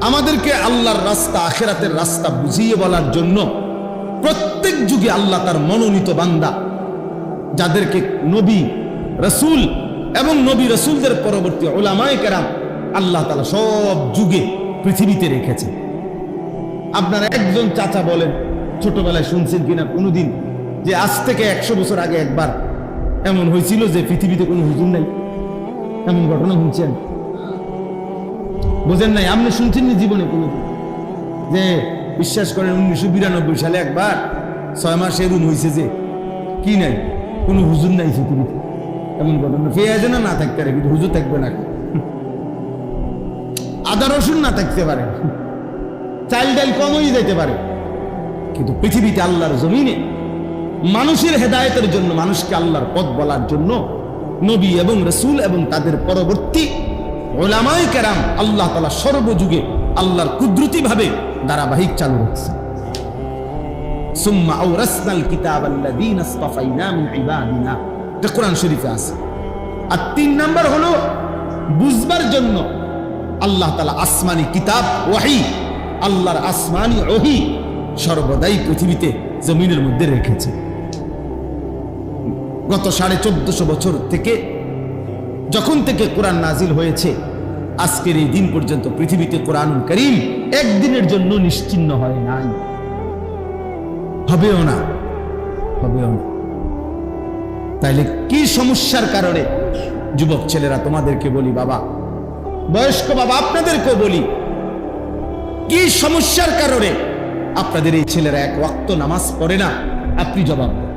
আমাদেরকে আল্লাহর রাস্তা, আখিরাতের রাস্তা বুঝিয়ে বলার জন্য প্রত্যেক যুগে আল্লাহ তার মনোনীত বান্দা, যাদেরকে নবী রাসূল এবং নবী রাসূলদের পরবর্তী উলামায়ে কেরাম আল্লাহ তাআলা সব যুগে পৃথিবীতে রেখেছেন। আপনারা একজন চাচা বলেন, ছোটবেলায় শুনছেন কিনা কোনোদিন যে আজ থেকে 100 বছর আগে একবার এমন হয়েছিল যে পৃথিবীতে কোনো হুজুর নাই? এমন ঘটনা শুনছেন? বোঝেন নাই? আপনি শুনছেন না জীবনে কোনোদিন? যে বিশ্বাস করেন 1992 সালে একবার 6 মাস এরুম হয়েছে যে কি নাই, কোনো হুজুর নাই পৃথিবীতে। এমন ঘটনা ফেয়াজে না থাকতে পারে, কিন্তু হুজুর থাকবে না। আদা রসুন না থাকতে পারে, চাল ডাল কম হয়ে যেতে পারে, কিন্তু পৃথিবীতে আল্লাহর জমিনে মানুষের হেদায়েতের জন্য, মানুষকে আল্লাহর পথ বলার জন্য নবী এবং রাসূল এবং তাদের পরবর্তী উলামায়ে কেরাম আল্লাহ তাআলা সর্বযুগে আল্লাহর কুদরতি ভাবে ধারাবাহিক চালু রাখছে। সুম্মা আওরাসনাল কিতাবাল্লাযীনা ইসতাফাইনা মিন ইবাদিনা, এটা কোরআন শরীফে আছে। আর 3 নাম্বার হলো বুঝবার জন্য আল্লাহ তাআলা আসমানি কিতাব ওয়াহী, আল্লাহর আসমানি ওহী সর্বদাই পৃথিবীতে জমিনের মধ্যে রেখেছে। গত 1450 বছর থেকে যখন থেকে কোরআন নাজিল হয়েছে আজকের এই দিন পর্যন্ত পৃথিবীতে কোরআনুল কারীম একদিনের জন্য নিশ্চিহ্ন হয় নাই, হবেও না, হবেও না। তাইলে কি সমস্যার কারণে যুবক ছেলেরা তোমাদেরকে বলি, বাবা বয়স্ক বাবা আপনাদেরকেও বলি, কি সমস্যার কারণে আপনাদের এই ছেলেরা এক ওয়াক্ত নামাজ পড়ে না? আপনি জবাব দেন।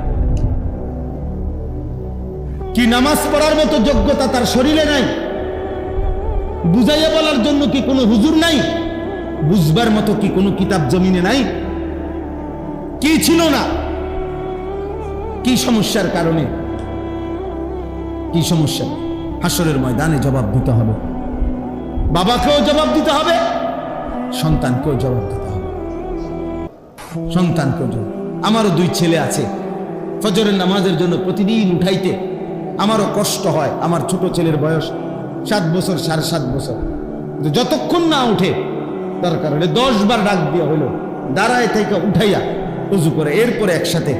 কি নামাজ পড়ার মতো যোগ্যতা তার শরীরে নাই? বুঝাইয়া বলার জন্য কি কোনো হুজুর নাই? বুঝবার মতো কি কোনো কিতাব জমিনে নাই? কি ছিল না? কি সমস্যার কারণে? কি সমস্যা? হাসরের ময়দানে জবাব দিতে হবে, বাবাকেও জবাব দিতে হবে, সন্তানকেও জবাব দিতে হবে, সন্তানকেও জবাব। আমারও 2 ছেলে আছে, ফজরের নামাজের জন্য প্রতিদিন উঠাইতে আমারও কষ্ট হয়। আমার ছোট ছেলের বয়স 7 বছর, 7.5 বছর, যতক্ষণ না উঠে দরকার হলে 10 বার ডাক দিয়ে হইল দাঁড়ায় থেকে উঠাইয়া উজু করে এরপরে একসাথে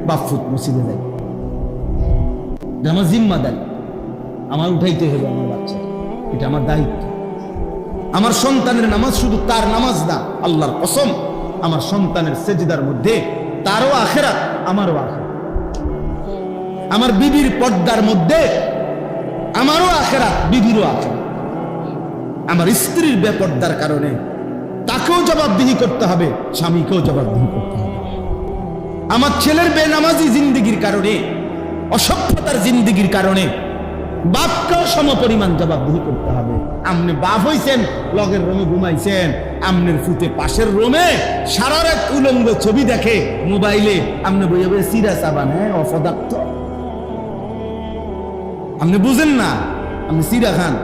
বাফুত মসজিদে যায়। আমার জিম্মাদারি, আমার উঠাইতে হবে আমার বাচ্চা, এটা আমার দায়িত্ব। আমার সন্তানের নামাজ শুধু তার নামাজ না, আল্লাহর কসম আমার সন্তানের সেজদার মধ্যে তারও আখিরাত, আমারও আখিরাত। আমার বিবির পর্দার মধ্যে আমারও আখিরাত, বিবিরও আখিরাত। আমার স্ত্রীর বেপর্দার কারণে তাকেও জবাবদিহি করতে হবে, স্বামীকেও জবাবদিহি করতে হবে। আমার ছেলের বেনামাজি জিন্দেগির কারণে, অসভ্যতার জিন্দেগির কারণে বাপকেও সমপরিমাণ জবাবদিহি করতে হবে। আপনি বাপ হইছেন, লগের রুমে ঘুমাইছেন, আমনের ফুটে পাশের রুমে সারা রাত উলঙ্গ ছবি দেখে মোবাইলে, আপনি বইয়া বইয়া সিরা সাবান, হ্যাঁ অপদার্থ। আপনি বুঝেন না, আপনি সিরা খান,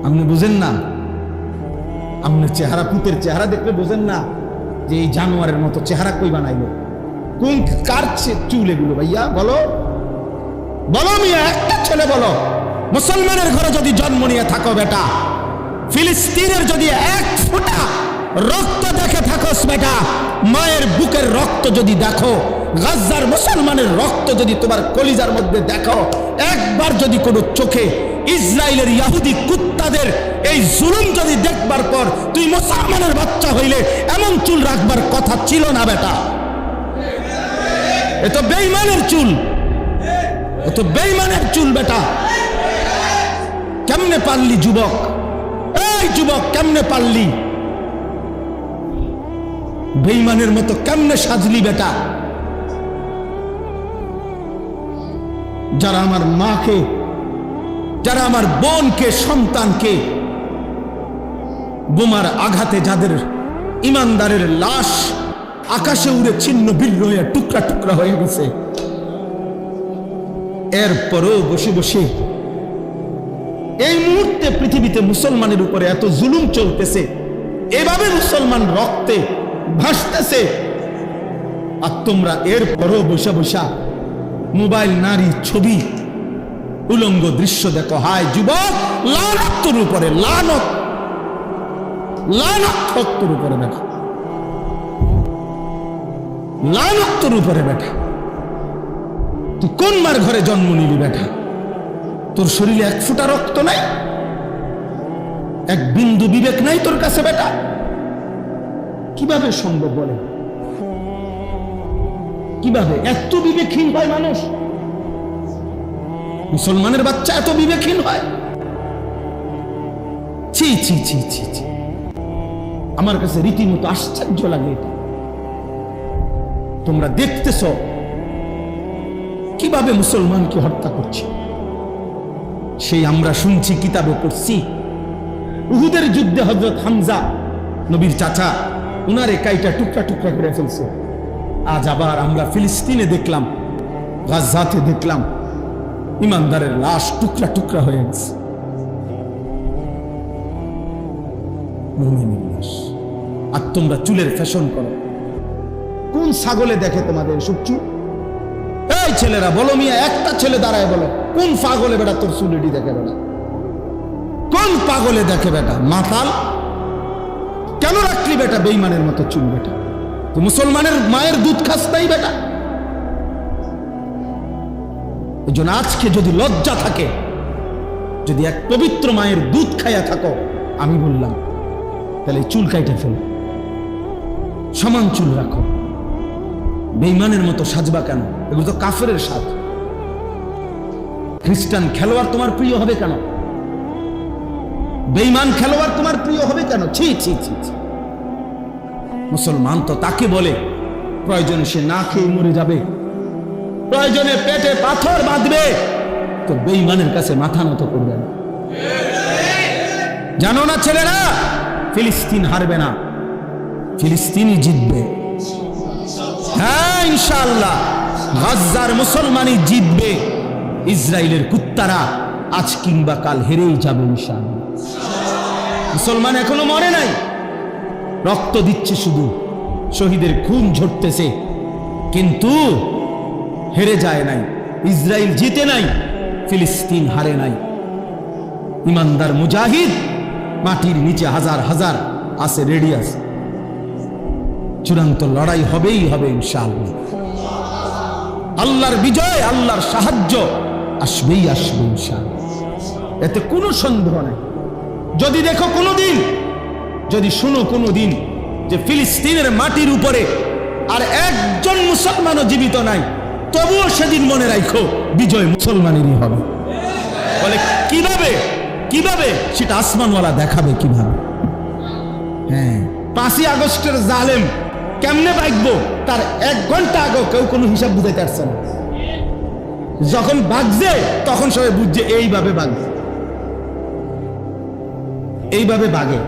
আপনি বুঝেন না, আপনার চেহারা, পুতের চেহারা দেখলে বুঝেন না যে এই জানোয়ারের মতো চেহারা কই বানাইলো, কোন কার চুল এগুলো? ভাইয়া বলো, বলো মিয়া, একটা ছেলে বলো, মুসলমানের ঘরে যদি জন্ম নিয়ে থাকো বেটা, ফিলিস্তিনের যদি 1 ফোঁটা রক্ত দেখে থাকোস বেটা, মায়ের বুকের রক্ত যদি দেখো, গাজার মুসলমানের রক্ত যদি তোমার কলিজার মধ্যে দেখো, একবার যদি কোনো চোখে ইসরায়েলের ইহুদি কুত্তাদের এই জুলুম যদি দেখবার পর তুই মুসলমানের বাচ্চা হইলে এমন চুল রাখবার কথা ছিল না বেটা। এ তো বেঈমানের চুল, এ তো বেঈমানের চুল বেটা। কেমনে পারলি যুবক, এই যুবক কেমনে পারলি? বেঈমানের মতো কেমনে সাজলি বেটা? যারা আমার মাকে, যারা আমার বোনকে, সন্তানকে বোমার আঘাতে, যাদের ইমানদারের লাশ আকাশে উড়ে ছিন্ন ভিন্ন হয়ে টুকরা টুকরা হয়ে গেছে, এরপরও বসে বসে এই মুহূর্তে পৃথিবীতে মুসলমানের উপরে এত জুলুম চলতেছে, এভাবে মুসলমান রক্তে ভাসতেছে, আর তোমরা এরপরও বসে বসা মোবাইল, নারী, ছবি, উলঙ্গ দৃশ্য দেখো। হায় যুবক, লানত তোর উপরে, লানত, লানত তোর উপরে বেটা, লানত তোর উপরে বেটা। তুই কোন মার ঘরে জন্ম নিলি বেটা? তোর শরীরে 1 ফোঁটা রক্ত নাই, 1 বিন্দু বিবেক নাই তোর কাছে বেটা। কিভাবে সম্ভব বলে? কিভাবে এত বিবেকহীন হয় মানুষ? মুসলমানের বাচ্চা এত বিবেকহীন হয়? ছি ছি ছি ছি ছি। আমার কাছে রীতিমতো আশ্চর্য লাগে এটা। তোমরা দেখতেছ কিভাবে মুসলমানকে হত্যা করছে, সেই আমরা শুনছি, কিতাবে পড়ছি। উহুদের যুদ্ধে হযরত হামজা, নবীর চাচা, উনারে কাইটা টুকরা টুকরা করে ফেলছে। আজ আবার আমরা ফিলিস্তিনে দেখলাম, গাজাতে দেখলাম, ইমানদারের লাশ টুকরা টুকরা হয়ে গেছে। মুমিনের লাশ। আর তোমরা চুলের ফ্যাশন করো। কোন ছাগলে দেখে তোমাদের সুচু? এই ছেলেরা বলো মিয়া, একটা ছেলে দাঁড়ায় বলো, কোন পাগলে বেটা তোর চুলেডি দেখে বেটা? কোন পাগলে দেখে বেটা? মাতাল কেন রাখলি বেটা বেঈমানের মতো চুল বেটা? তুই মুসলমানের মায়ের দুধ খাস নাই বেটা? এই জন্য আজকে যদি লজ্জা থাকে, যদি এক পবিত্র মায়ের দুধ খাইয়া থাকো, আমি বললাম তাহলে চুল কাইটা ফেলো, সমান চুল রাখো। বেঈমানের মতো সাজবা কেন? এগুলো তো কাফেরের সাজ। খ্রিস্টান খেলোয়াড় তোমার প্রিয় হবে কেন? বেঈমান খেলোয়াড় তোমার প্রিয় হবে কেন? ছি ছি ছি ছি। মুসলমান তো তাকে বলে প্রয়োজনে সে না খেয়ে মরে যাবে, প্রয়োজনে পেটে পাথর বাঁধবে, তো বেঈমানের কাছে মাথা নত করবে না। জানো না ছেলেরা, ফিলিস্তিন হারবে না, ফিলিস্তিনই জিতবে। হ্যাঁ ইনশাআল্লাহ, গাজার মুসলমানই জিতবে। ইসরায়েলের কুত্তারা আজ কিংবা কাল হেরেই যাবে ইনশাআল্লাহ। মুসলমান এখনো মরে নাই, রক্ত দিচ্ছে, শুধু শহীদের খুন ঝরতেছে, কিন্তু হেরে যায় নাই। ইসরায়েল জিতে নাই, ফিলিস্তিন হারে নাই। ইমানদার মুজাহিদ মাটির নিচে হাজার হাজার আছে, রেডি আছে। চূড়ান্ত লড়াই হবেই হবে ইনশাআল্লাহ। আল্লাহর বিজয়, আল্লাহর সাহায্য আসবেই আসবে ইনশাআল্লাহ, এতে কোনো সন্দেহ নাই। যদি দেখো কোনোদিন, যদি শুনো কোনোদিন যে ফিলিস্তিনের মাটির উপরে আর একজন মুসলমানও জীবিত নাই, তবুও সেদিন মনে রাখো বিজয় মুসলমানেরই হবে। বলে কিভাবে? কিভাবে সেটা আসমানওয়ালা দেখাবে কিভাবে। হ্যাঁ, 5ই আগস্টের জালেম কেমনে ভাগবো তার 1 ঘন্টা আগে কেউ কোনো হিসাব বুঝাইতে পারছে না। যখন ভাগছে তখন সবাই বুঝছে এইভাবে ভাগছে, এইভাবে ভাগে।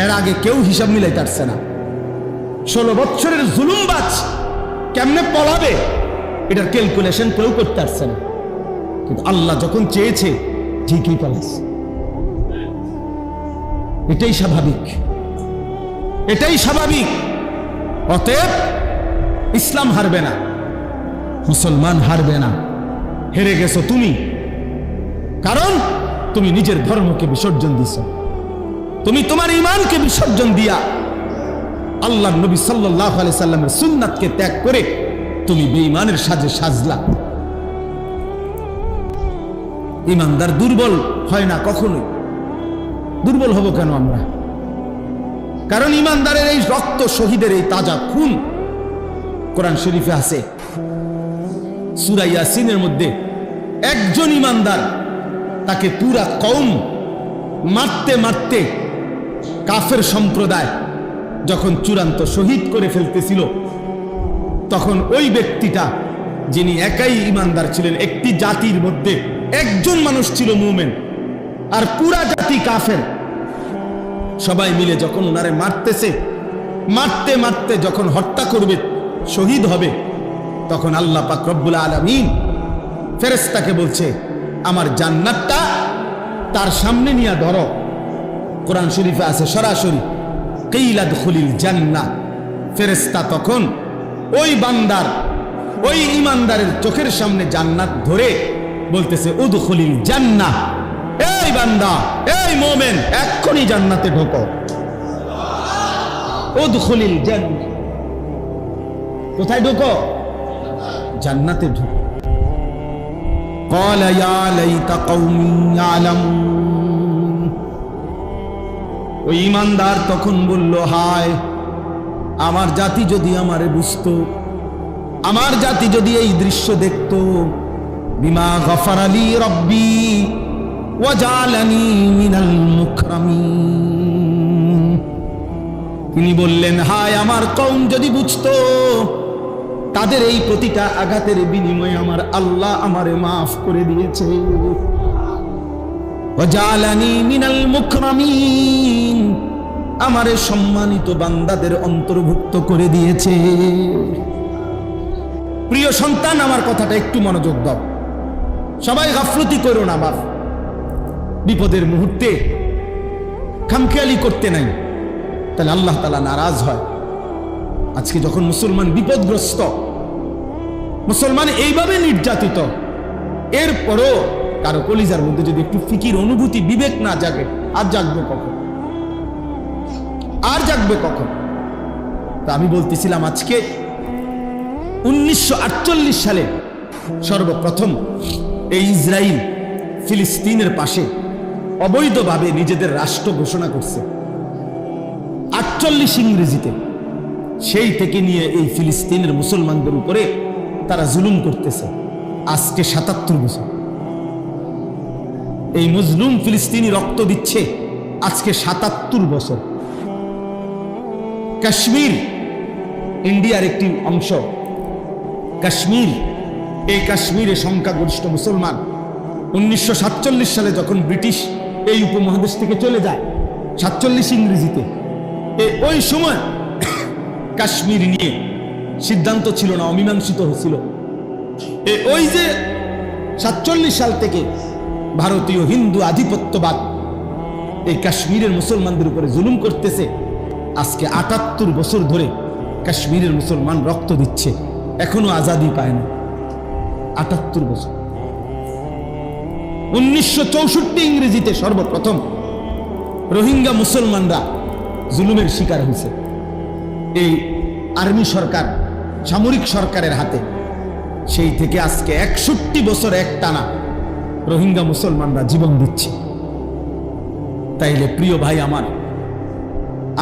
এর আগে কেউ হিসাব মিলাইতে পারছে না। 16 বছরের জুলুমবাজ কেমনে পলাবে এটার ক্যালকুলেশন কেউ করতে পারছে না, কিন্তু আল্লাহ যখন চেয়েছে ঠিকই পালাইছে। এটাই স্বাভাবিক, এটাই স্বাভাবিক। অতএব ইসলাম হারবে না, মুসলমান হারবে না। হেরে গেছো তুমি, কারণ তুমি নিজের ধর্মকে বিসর্জন দিছ। তুমি তোমার ঈমানকে বিসর্জন দিয়া আল্লাহর নবী সাল্লাল্লাহু আলাইহি সাল্লামের সুন্নাতকে ত্যাগ করে তুমি বেঈমানের সাজে সাজলা। ঈমানদার দুর্বল হয় না কখনোই। দুর্বল হব কেন আমরা? কারণ ঈমানদারের এই রক্ত, শহীদের এই তাজা খুন কোরআন শরীফে আছে। সূরা ইয়াসিনের মধ্যে একজন ঈমানদার, তাকে পুরা কওম মারতে মারতে কাফের সম্প্রদায় যখন চূড়ান্ত শহীদ করে ফেলতেছিল, তখন ওই ব্যক্তিটা, যিনি একাই ঈমানদার ছিলেন, একটি জাতির মধ্যে একজন মানুষ ছিল মুমিন, আর পুরা জাতি কাফের, সবাই মিলে যখন ওনারে মারতেছে, মারতে মারতে যখন হত্যা করবে, শহীদ হবে, তখন আল্লাহ পাক রব্বুল আলামিন ফেরেশতাকে বলছে, আমার জান্নাতটা তার সামনে নিয়ে ধরো। কোরআন শরীফে আছে সরাসরি, কিলা দুখুলিল জান্নাহ। ফেরেশতা তখন ওই বান্দার, ওই ঈমানদারের চোখের সামনে জান্নাত ধরে বলতেছে, উদখুলিল জান্নাহ, এই বান্দা, এই মুমিন, এক্ষুনি জান্নাতে ঢোকো। উদখুলিল জান্নাহ, কোথায় ঢোকো? জান্নাতে ঢোকো। ক্বালা ইয়া লাইতা কওমি ইয়ালামুন। ওই ঈমানদার তখন বলল, হায়, আমার জাতি যদি আমারে বুঝতো, আমার জাতি যদি এই দৃশ্য দেখতো। বিমা গফারা লি রব্বি ওয়া জাআলানি মিনাল মুকরামিন। তিনি বললেন, হায় আমার কওম যদি বুঝতো তাদের এই প্রতিটা আঘাতের বিনিময়ে আমার আল্লাহ আমারে মাফ করে দিয়েছে। ওয়াজালানি মিনাল মুকরামিন, আমারে সম্মানিত বান্দাদের অন্তর্ভুক্ত করে দিয়েছে। প্রিয় সন্তান, আমার কথাটা একটু মনোযোগ দাও। সবাই গাফলতি করো না বাপ। বিপদের মুহূর্তে খামখেয়ালি করতে নাই, তাহলে আল্লাহ তাআলা নারাজ হয়। আজকে যখন মুসলমান বিপদগ্রস্ত, মুসলমান এইভাবে নির্যাতিত, এরপরও কারো কলিজার মধ্যে যদি একটু ফিকির, অনুভূতি, বিবেক না জাগে, আর জাগবে কখন? আর জাগবে কখন? তা আমি বলতেছিলাম, আজকে 1948 সালে সর্বপ্রথম এই ইসরায়েল ফিলিস্তিনের পাশে অবৈধভাবে নিজেদের রাষ্ট্র ঘোষণা করছে 48 ইংরেজিতে। সেই থেকে নিয়ে এই ফিলিস্তিনের মুসলমানদের উপরে তারা জুলুম করতেছে আজকে 77 বছর। এই মজলুম ফিলিস্তিনি রক্ত দিচ্ছে আজকে 77 বছর। কাশ্মীর ইন্ডিয়ার একটি অংশ, কাশ্মীর, এই কাশ্মীরে সংখ্যাগরিষ্ঠ মুসলমান। 1947 সালে যখন ব্রিটিশ এই উপমহাদেশ থেকে চলে যায়, 47 ইংরেজিতে, ওই সময় কাশ্মীর নিয়ে সিদ্ধান্ত ছিল না, অমীমাংসিত হয়েছিল। ওই যে 47 সাল থেকে ভারতীয় হিন্দু আধিপত্যবাদ এই কাশ্মীরের মুসলমানদের উপরে জুলুম করতেছে। আজকে 78 বছর ধরে কাশ্মীরের মুসলমান রক্ত দিচ্ছে, এখনো আজাদি পায় না। 78 বছর। 1964 ইংরেজিতে সর্বপ্রথম রোহিঙ্গা মুসলমানরা জুলুমের শিকার হয়েছে এই আর্মি সরকার, সামরিক সরকারের হাতে। সেই থেকে আজকে 61 বছর একটানা রোহিঙ্গা মুসলমানরা জীবন দিচ্ছে। তাইলে প্রিয় ভাই আমার,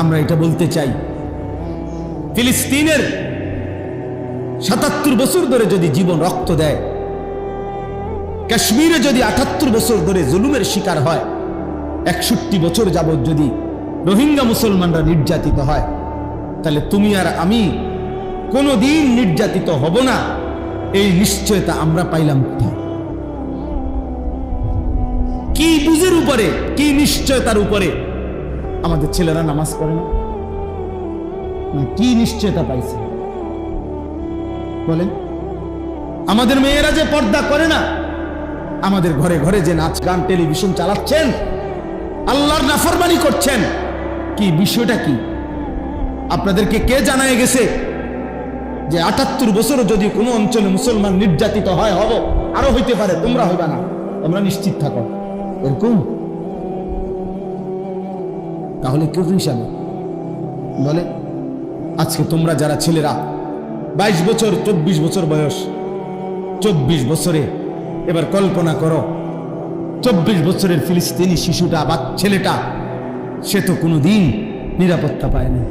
আমরা এটা বলতে চাই, ফিলিস্তিনের 77 বছর ধরে যদি জীবন রক্ত দেয়, কাশ্মীরে যদি 78 বছর ধরে জুলুমের শিকার হয়, 61 বছর যাবৎ যদি রোহিঙ্গা মুসলমানরা নির্যাতিত হয়, তাহলে তুমি আর আমি কোনোদিন নির্যাতিত হব না, এই নিশ্চয়তা আমরা পাইলাম কোথায়? কি বুঝের উপরে, কি নিশ্চয়তার উপরে আমাদের ছেলেরা নামাজ পড়ে না? কি নিশ্চয়তা পাইছে বলেন? আমাদের মেয়েরা যে পর্দা করে না, আমাদের ঘরে ঘরে যে নাচ গান টেলিভিশন চালাচ্ছেন, আল্লাহর নাফরমানি করছেন, কি বিষয়টা কি? আপনাদেরকে কে জানায় গেছে যে 78 বছরও যদি কোনো অঞ্চলে মুসলমান নির্যাতিত হয়, হব, আরো হইতে পারে, তোমরা হইবা না, তোমরা নিশ্চিত থাকো, এরকম? তাহলে কেউ হিসাবে বলে, আজকে তোমরা যারা ছেলেরা 22 বছর 24 বছর বয়স, 24 বছরে এবার কল্পনা করো, 24 বছরের ফিলিস্তিনি শিশুটা বা ছেলেটা, সে তো কোনোদিন নিরাপত্তা পায় না।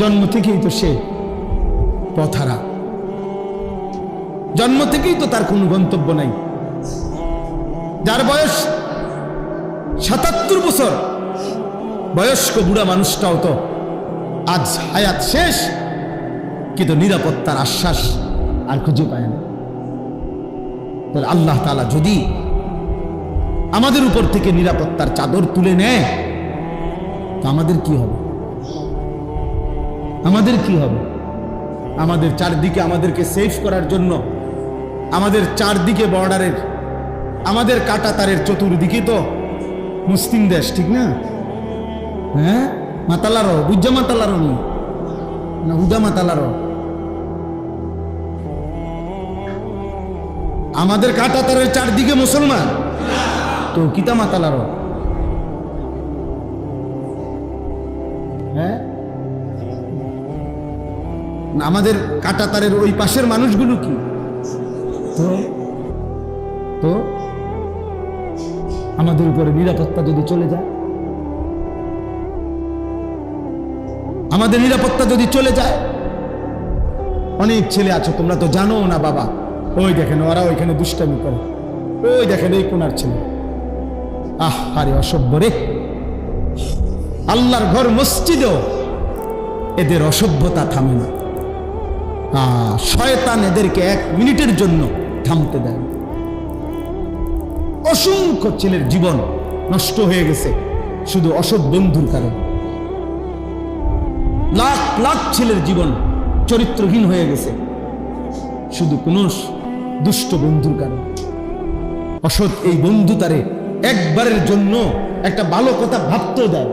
জন্ম থেকেই তো সে পথহারা, জন্ম থেকেই তো তার কোনো গন্তব্য নাই। যার বয়স 77 বছর, বয়স্ক বুড়া মানুষটাও তো আজ হায়াত শেষ, কিন্তু নিরাপত্তার আশ্বাস আর খুঁজে পায় না। তাহলে আল্লাহ তাআলা যদি আমাদের উপর থেকে নিরাপত্তার চাদর তুলে নেয়, তো আমাদের কি হবে? আমাদের কি হবে? আমাদের চারদিকে আমাদেরকে সেফ করার জন্য, আমাদের চারদিকে বর্ডারের, আমাদের কাঁটা তারের চতুর্দিকে তো মুসলিম দেশ, ঠিক না? হ্যাঁ, মাতালারো, বুঝা মাতালারো না হুদা মাতালারো, আমাদের কাঁটা তারের চারদিকে মুসলমান, তো কিতা মাতালারো? হ্যাঁ, আমাদের কাঁটা তারের ওই পাশের মানুষগুলো কি? তো আমাদের উপরে নিরাপত্তা যদি চলে যায়, আমাদের নিরাপত্তা যদি চলে যায়, অনেক ছেলে আছে, তোমরা তো জানো না বাবা, ওই দেখেন ওরা ওইখানে দুষ্টামি করে, ওই দেখেন এই কোনার ছেলে, আরে অসভ্য রে। আল্লাহর ঘর মসজিদেও এদের অসভ্যতা থামে না। শয়তান এদেরকে 1 মিনিটের জন্য থামতে দেয় না। অসংখ্য ছেলের জীবন নষ্ট হয়ে গেছে শুধু অসৎ বন্ধুর কারণে। লাখ লাখ ছেলের জীবন চরিত্রহীন হয়ে গেছে শুধু কোন দুষ্ট বন্ধুর কারণে। অসৎ এই বন্ধু তারে একবারের জন্য একটা ভালো কথা ভাবতেও দেয়,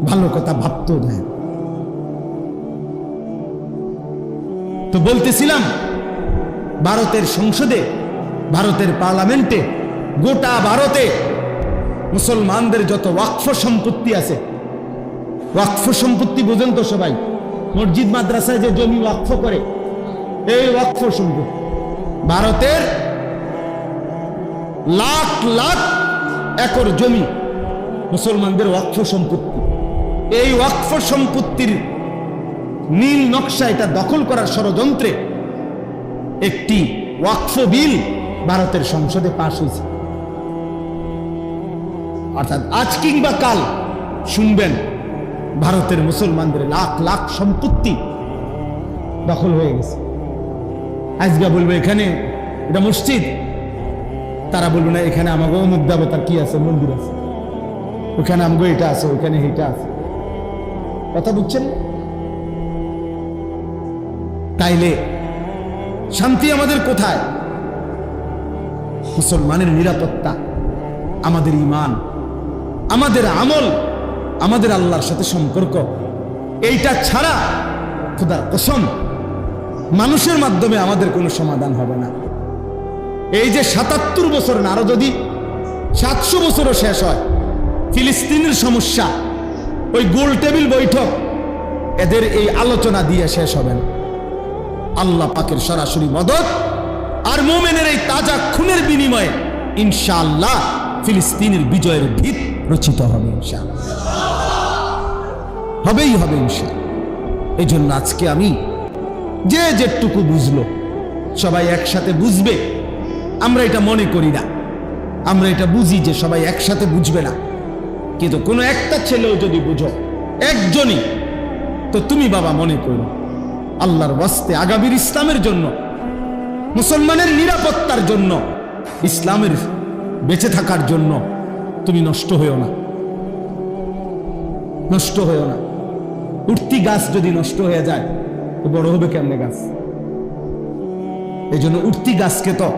ভালো কথা ভাবতেও দেয়। তো বলতেছিলাম, ভারতের সংসদে, ভারতের পার্লামেন্টে, গোটা ভারতে মুসলমানদের যত ওয়াকফ সম্পত্তি আছে, ওয়াকফ সম্পত্তি বোঝেন তো সবাই, মসজিদ মাদ্রাসায় যে জমি ওয়াকফ করে, এই ওয়াকফ সম্পত্তি ভারতের লাখ লাখ একর জমি মুসলমানদের ওয়াকফ সম্পত্তি। এই ওয়াকফ সম্পত্তির নীল নকশা এটা দখল করার ষড়যন্ত্রে একটি ওয়াকফ বিল ভারতের সংসদে পাশ হয়েছে। অর্থাৎ আজ কিংবা কাল শুনবেন ভারতের মুসলমানদের লাখ লাখ সম্পত্তি দখল হয়ে গেছে। আজকে বলবে এখানে এটা মসজিদ, তারা বলবে না এখানে আমাকে অমুক দেবতার কি আছে, মন্দির আছে, ওখানে আমাকে এটা আছে, ওখানে এটা আছে। কথা বুঝছেন? তাইলে শান্তি আমাদের কোথায়? মুসলমানের নিরাপত্তা, আমাদের ঈমান, আমাদের আমল, আমাদের আল্লাহর সাথে সম্পর্ক, এইটা ছাড়া খোদার কসম মানুষের মাধ্যমে আমাদের কোনো সমাধান হবে না। এই যে 77 বছর না, আরো যদি 700 বছরও শেষ হয়, ফিলিস্তিনের সমস্যা ওই গোল টেবিল বৈঠক এদের এই আলোচনা দিয়ে শেষ হবে না। আল্লাহ পাকের সরাসরি মদদ আর মুমিনের এই তাজা খুনের বিনিময়ে ইনশাআল্লাহ ফিলিস্তিনের বিজয়ের ভিত রচিত হবে, ইনশাআল্লাহ হবেই হবে ইনশাআল্লাহ। এই জন্য আজকে আমি যে যেটুকু বুঝলো সবাই একসাথে বুঝবে, আমরা এটা মনে করি না, আমরা এটা বুঝি যে সবাই একসাথে বুঝবে না, কিন্তু কোনো একটা ছেলেও যদি বুঝো, একজনই, তো তুমি বাবা মনে করো আল্লাহর ওয়াস্তে আগামীর ইসলামের জন্য, মুসলমানের নিরাপত্তার জন্য, ইসলামের বেঁচে থাকার জন্য তুমি নষ্ট হয়েও না, নষ্ট হয়েও না। উঠতি গাছ যদি নষ্ট হয়ে যায় তো বড় হবে কেমনে গাছ? এই জন্য উঠতি গাছকে তো,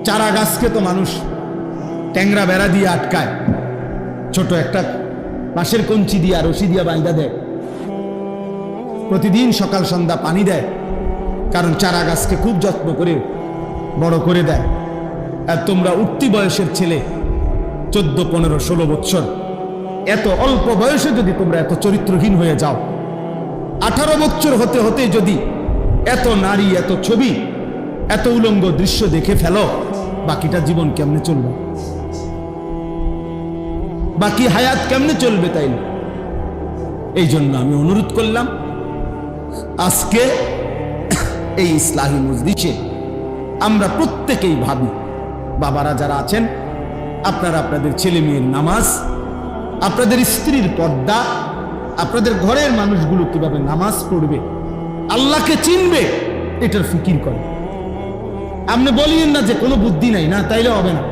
চারা গাছকে তো মানুষ ট্যাংরা বেড়া দিয়ে আটকায়, ছোট একটা বাঁশের কঞ্চি দিয়ে রশি দিয়ে বাঁধা দেয়, প্রতিদিন সকাল সন্ধ্যা পানি দেয়, কারণ চারা গাছকে খুব যত্ন করে বড় করে দেয়। আর তোমরা উঠতি বয়সের ছেলে, 14, 15, 16 বছর, এত অল্প বয়সে যদি তোমরা এত চরিত্রহীন হয়ে যাও, 18 বছর হতে হতে যদি এত নারী, এত ছবি, এত উলঙ্গ দৃশ্য দেখে ফেলো, বাকিটা জীবন কেমনে চলবে? বাকি হায়াত কেমনে চলবে? তাই না? এই জন্য আমি অনুরোধ করলাম, আজকে এই ইসলাহি মজলিসে আমরা প্রত্যেকেই ভাবি, বাবারা যারা আছেন আপনারা আপনাদের ছেলে মেয়ের নামাজ, আপনাদের স্ত্রীর পর্দা, আপনাদের ঘরের মানুষগুলো কিভাবে নামাজ পড়বে, আল্লাহকে চিনবে, এটার ফিকির করে। আপনি বলিয়েন না যে কোনো বুদ্ধি নাই, না, তাইলে হবে না।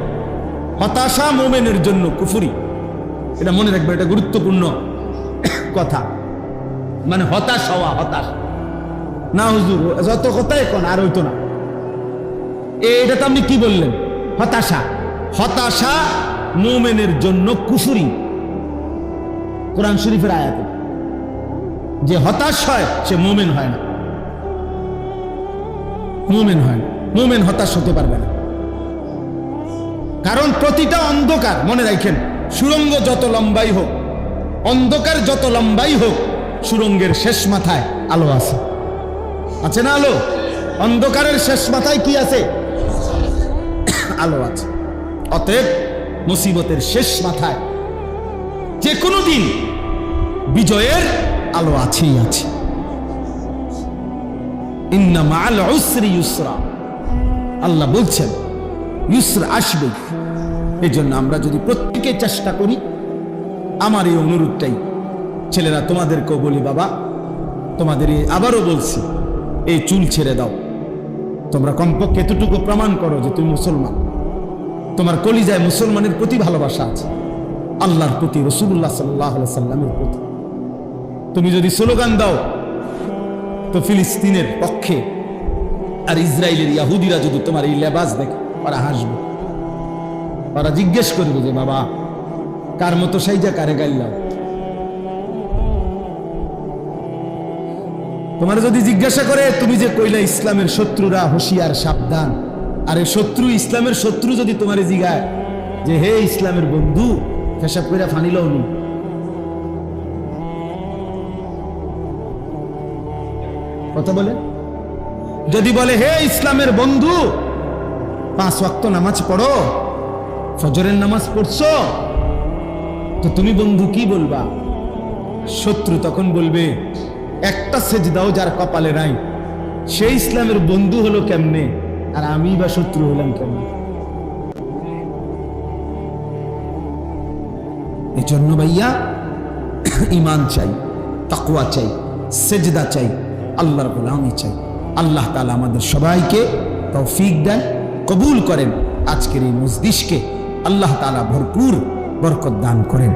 হতাশা মোমেনের জন্য কুফরি, এটা মনে রাখবে, এটা গুরুত্বপূর্ণ কথা। মানে হতাশ হওয়া, হতাশ না হুজুর, যত কথাই কোন আর হইতো না, এটা তো আপনি কি বললেন? হতাশা। হতাশা মোমেনের জন্য কুফরি। কোরআন শরীফের আয়াতে যে হতাশ হয় সে মোমেন হয় না, মোমেন হয় না, মোমেন হতাশ হতে পারবে না। কারণ প্রতিটা অন্ধকার, মনে রাখেন, সুড়ঙ্গ যত লম্বাই হোক, অন্ধকার যত লম্বাই হোক, সুড়ঙ্গের শেষ মাথায় আলো আছে, আছে না আলো? অন্ধকারের শেষ মাথায় কি আছে? আলো আছে। অতএব মুসিবতের শেষ মাথায় যে কোনো দিন বিজয়ের আলো আছেই আছে। ইন্না মাআল উসরি ইউসরা, আল্লাহ বলছেন ইউসর আসবে। এই জন্য আমরা যদি প্রত্যেকে চেষ্টা করি আমার এই অনুরোধটাই, ছেলেরা তোমাদেরকেও বলি, বাবা তোমাদের আবারও বলছি, এই চুল ছেড়ে দাও। তোমরা কমপক্ষে এতটুকু প্রমাণ করো যে তুমি মুসলমান, তোমার কলিজায় মুসলমানের প্রতি ভালোবাসা আছে, আল্লাহর প্রতি, রাসূলুল্লাহ সাল্লাল্লাহু আলাইহি সাল্লামের প্রতি। তুমি যদি স্লোগান দাও তো ফিলিস্তিনের পক্ষে, আর ইসরায়েলের ইহুদিরা যদি তোমার এই লেবাস দেখে ওরা হাসবে, ওরা জিজ্ঞেস করবে যে বাবা কার মতো সাইজা কারে গাইলাম। তোমার যদি জিজ্ঞাসা করে তুমি যে কইলা ইসলামের শত্রুরা হুঁশিয়ার সাবধান, আরে শত্রু, ইসলামের শত্রু যদি তোমারে জিগায় যে হে ইসলামের বন্ধু, পেশাব কইরা ফানিল উনি, কথা বলে, যদি বলে হে ইসলামের বন্ধু 5 ওয়াক্ত নামাজ পড়ো, ফজরের নামাজ পড়ছো, তো তুমি বন্ধু কি বলবা? শত্রু তখন বলবে একটা সেজদাও যার কপালে নাই, সেই ইসলামের বন্ধু হলো কেমনে, আর আমি বা শত্রু হলাম কেমনে? এই জন্য ভাইয়া ঈমান চাই, তাকওয়া চাই, সেজদা চাই, আল্লাহর গোলামি চাই। আল্লাহ তাআলা আমাদের সবাইকে তৌফিক দেন, কবুল করেন। আজকের এই মজলিসকে আল্লাহ তাআলা ভরপুর বরকত দান করেন।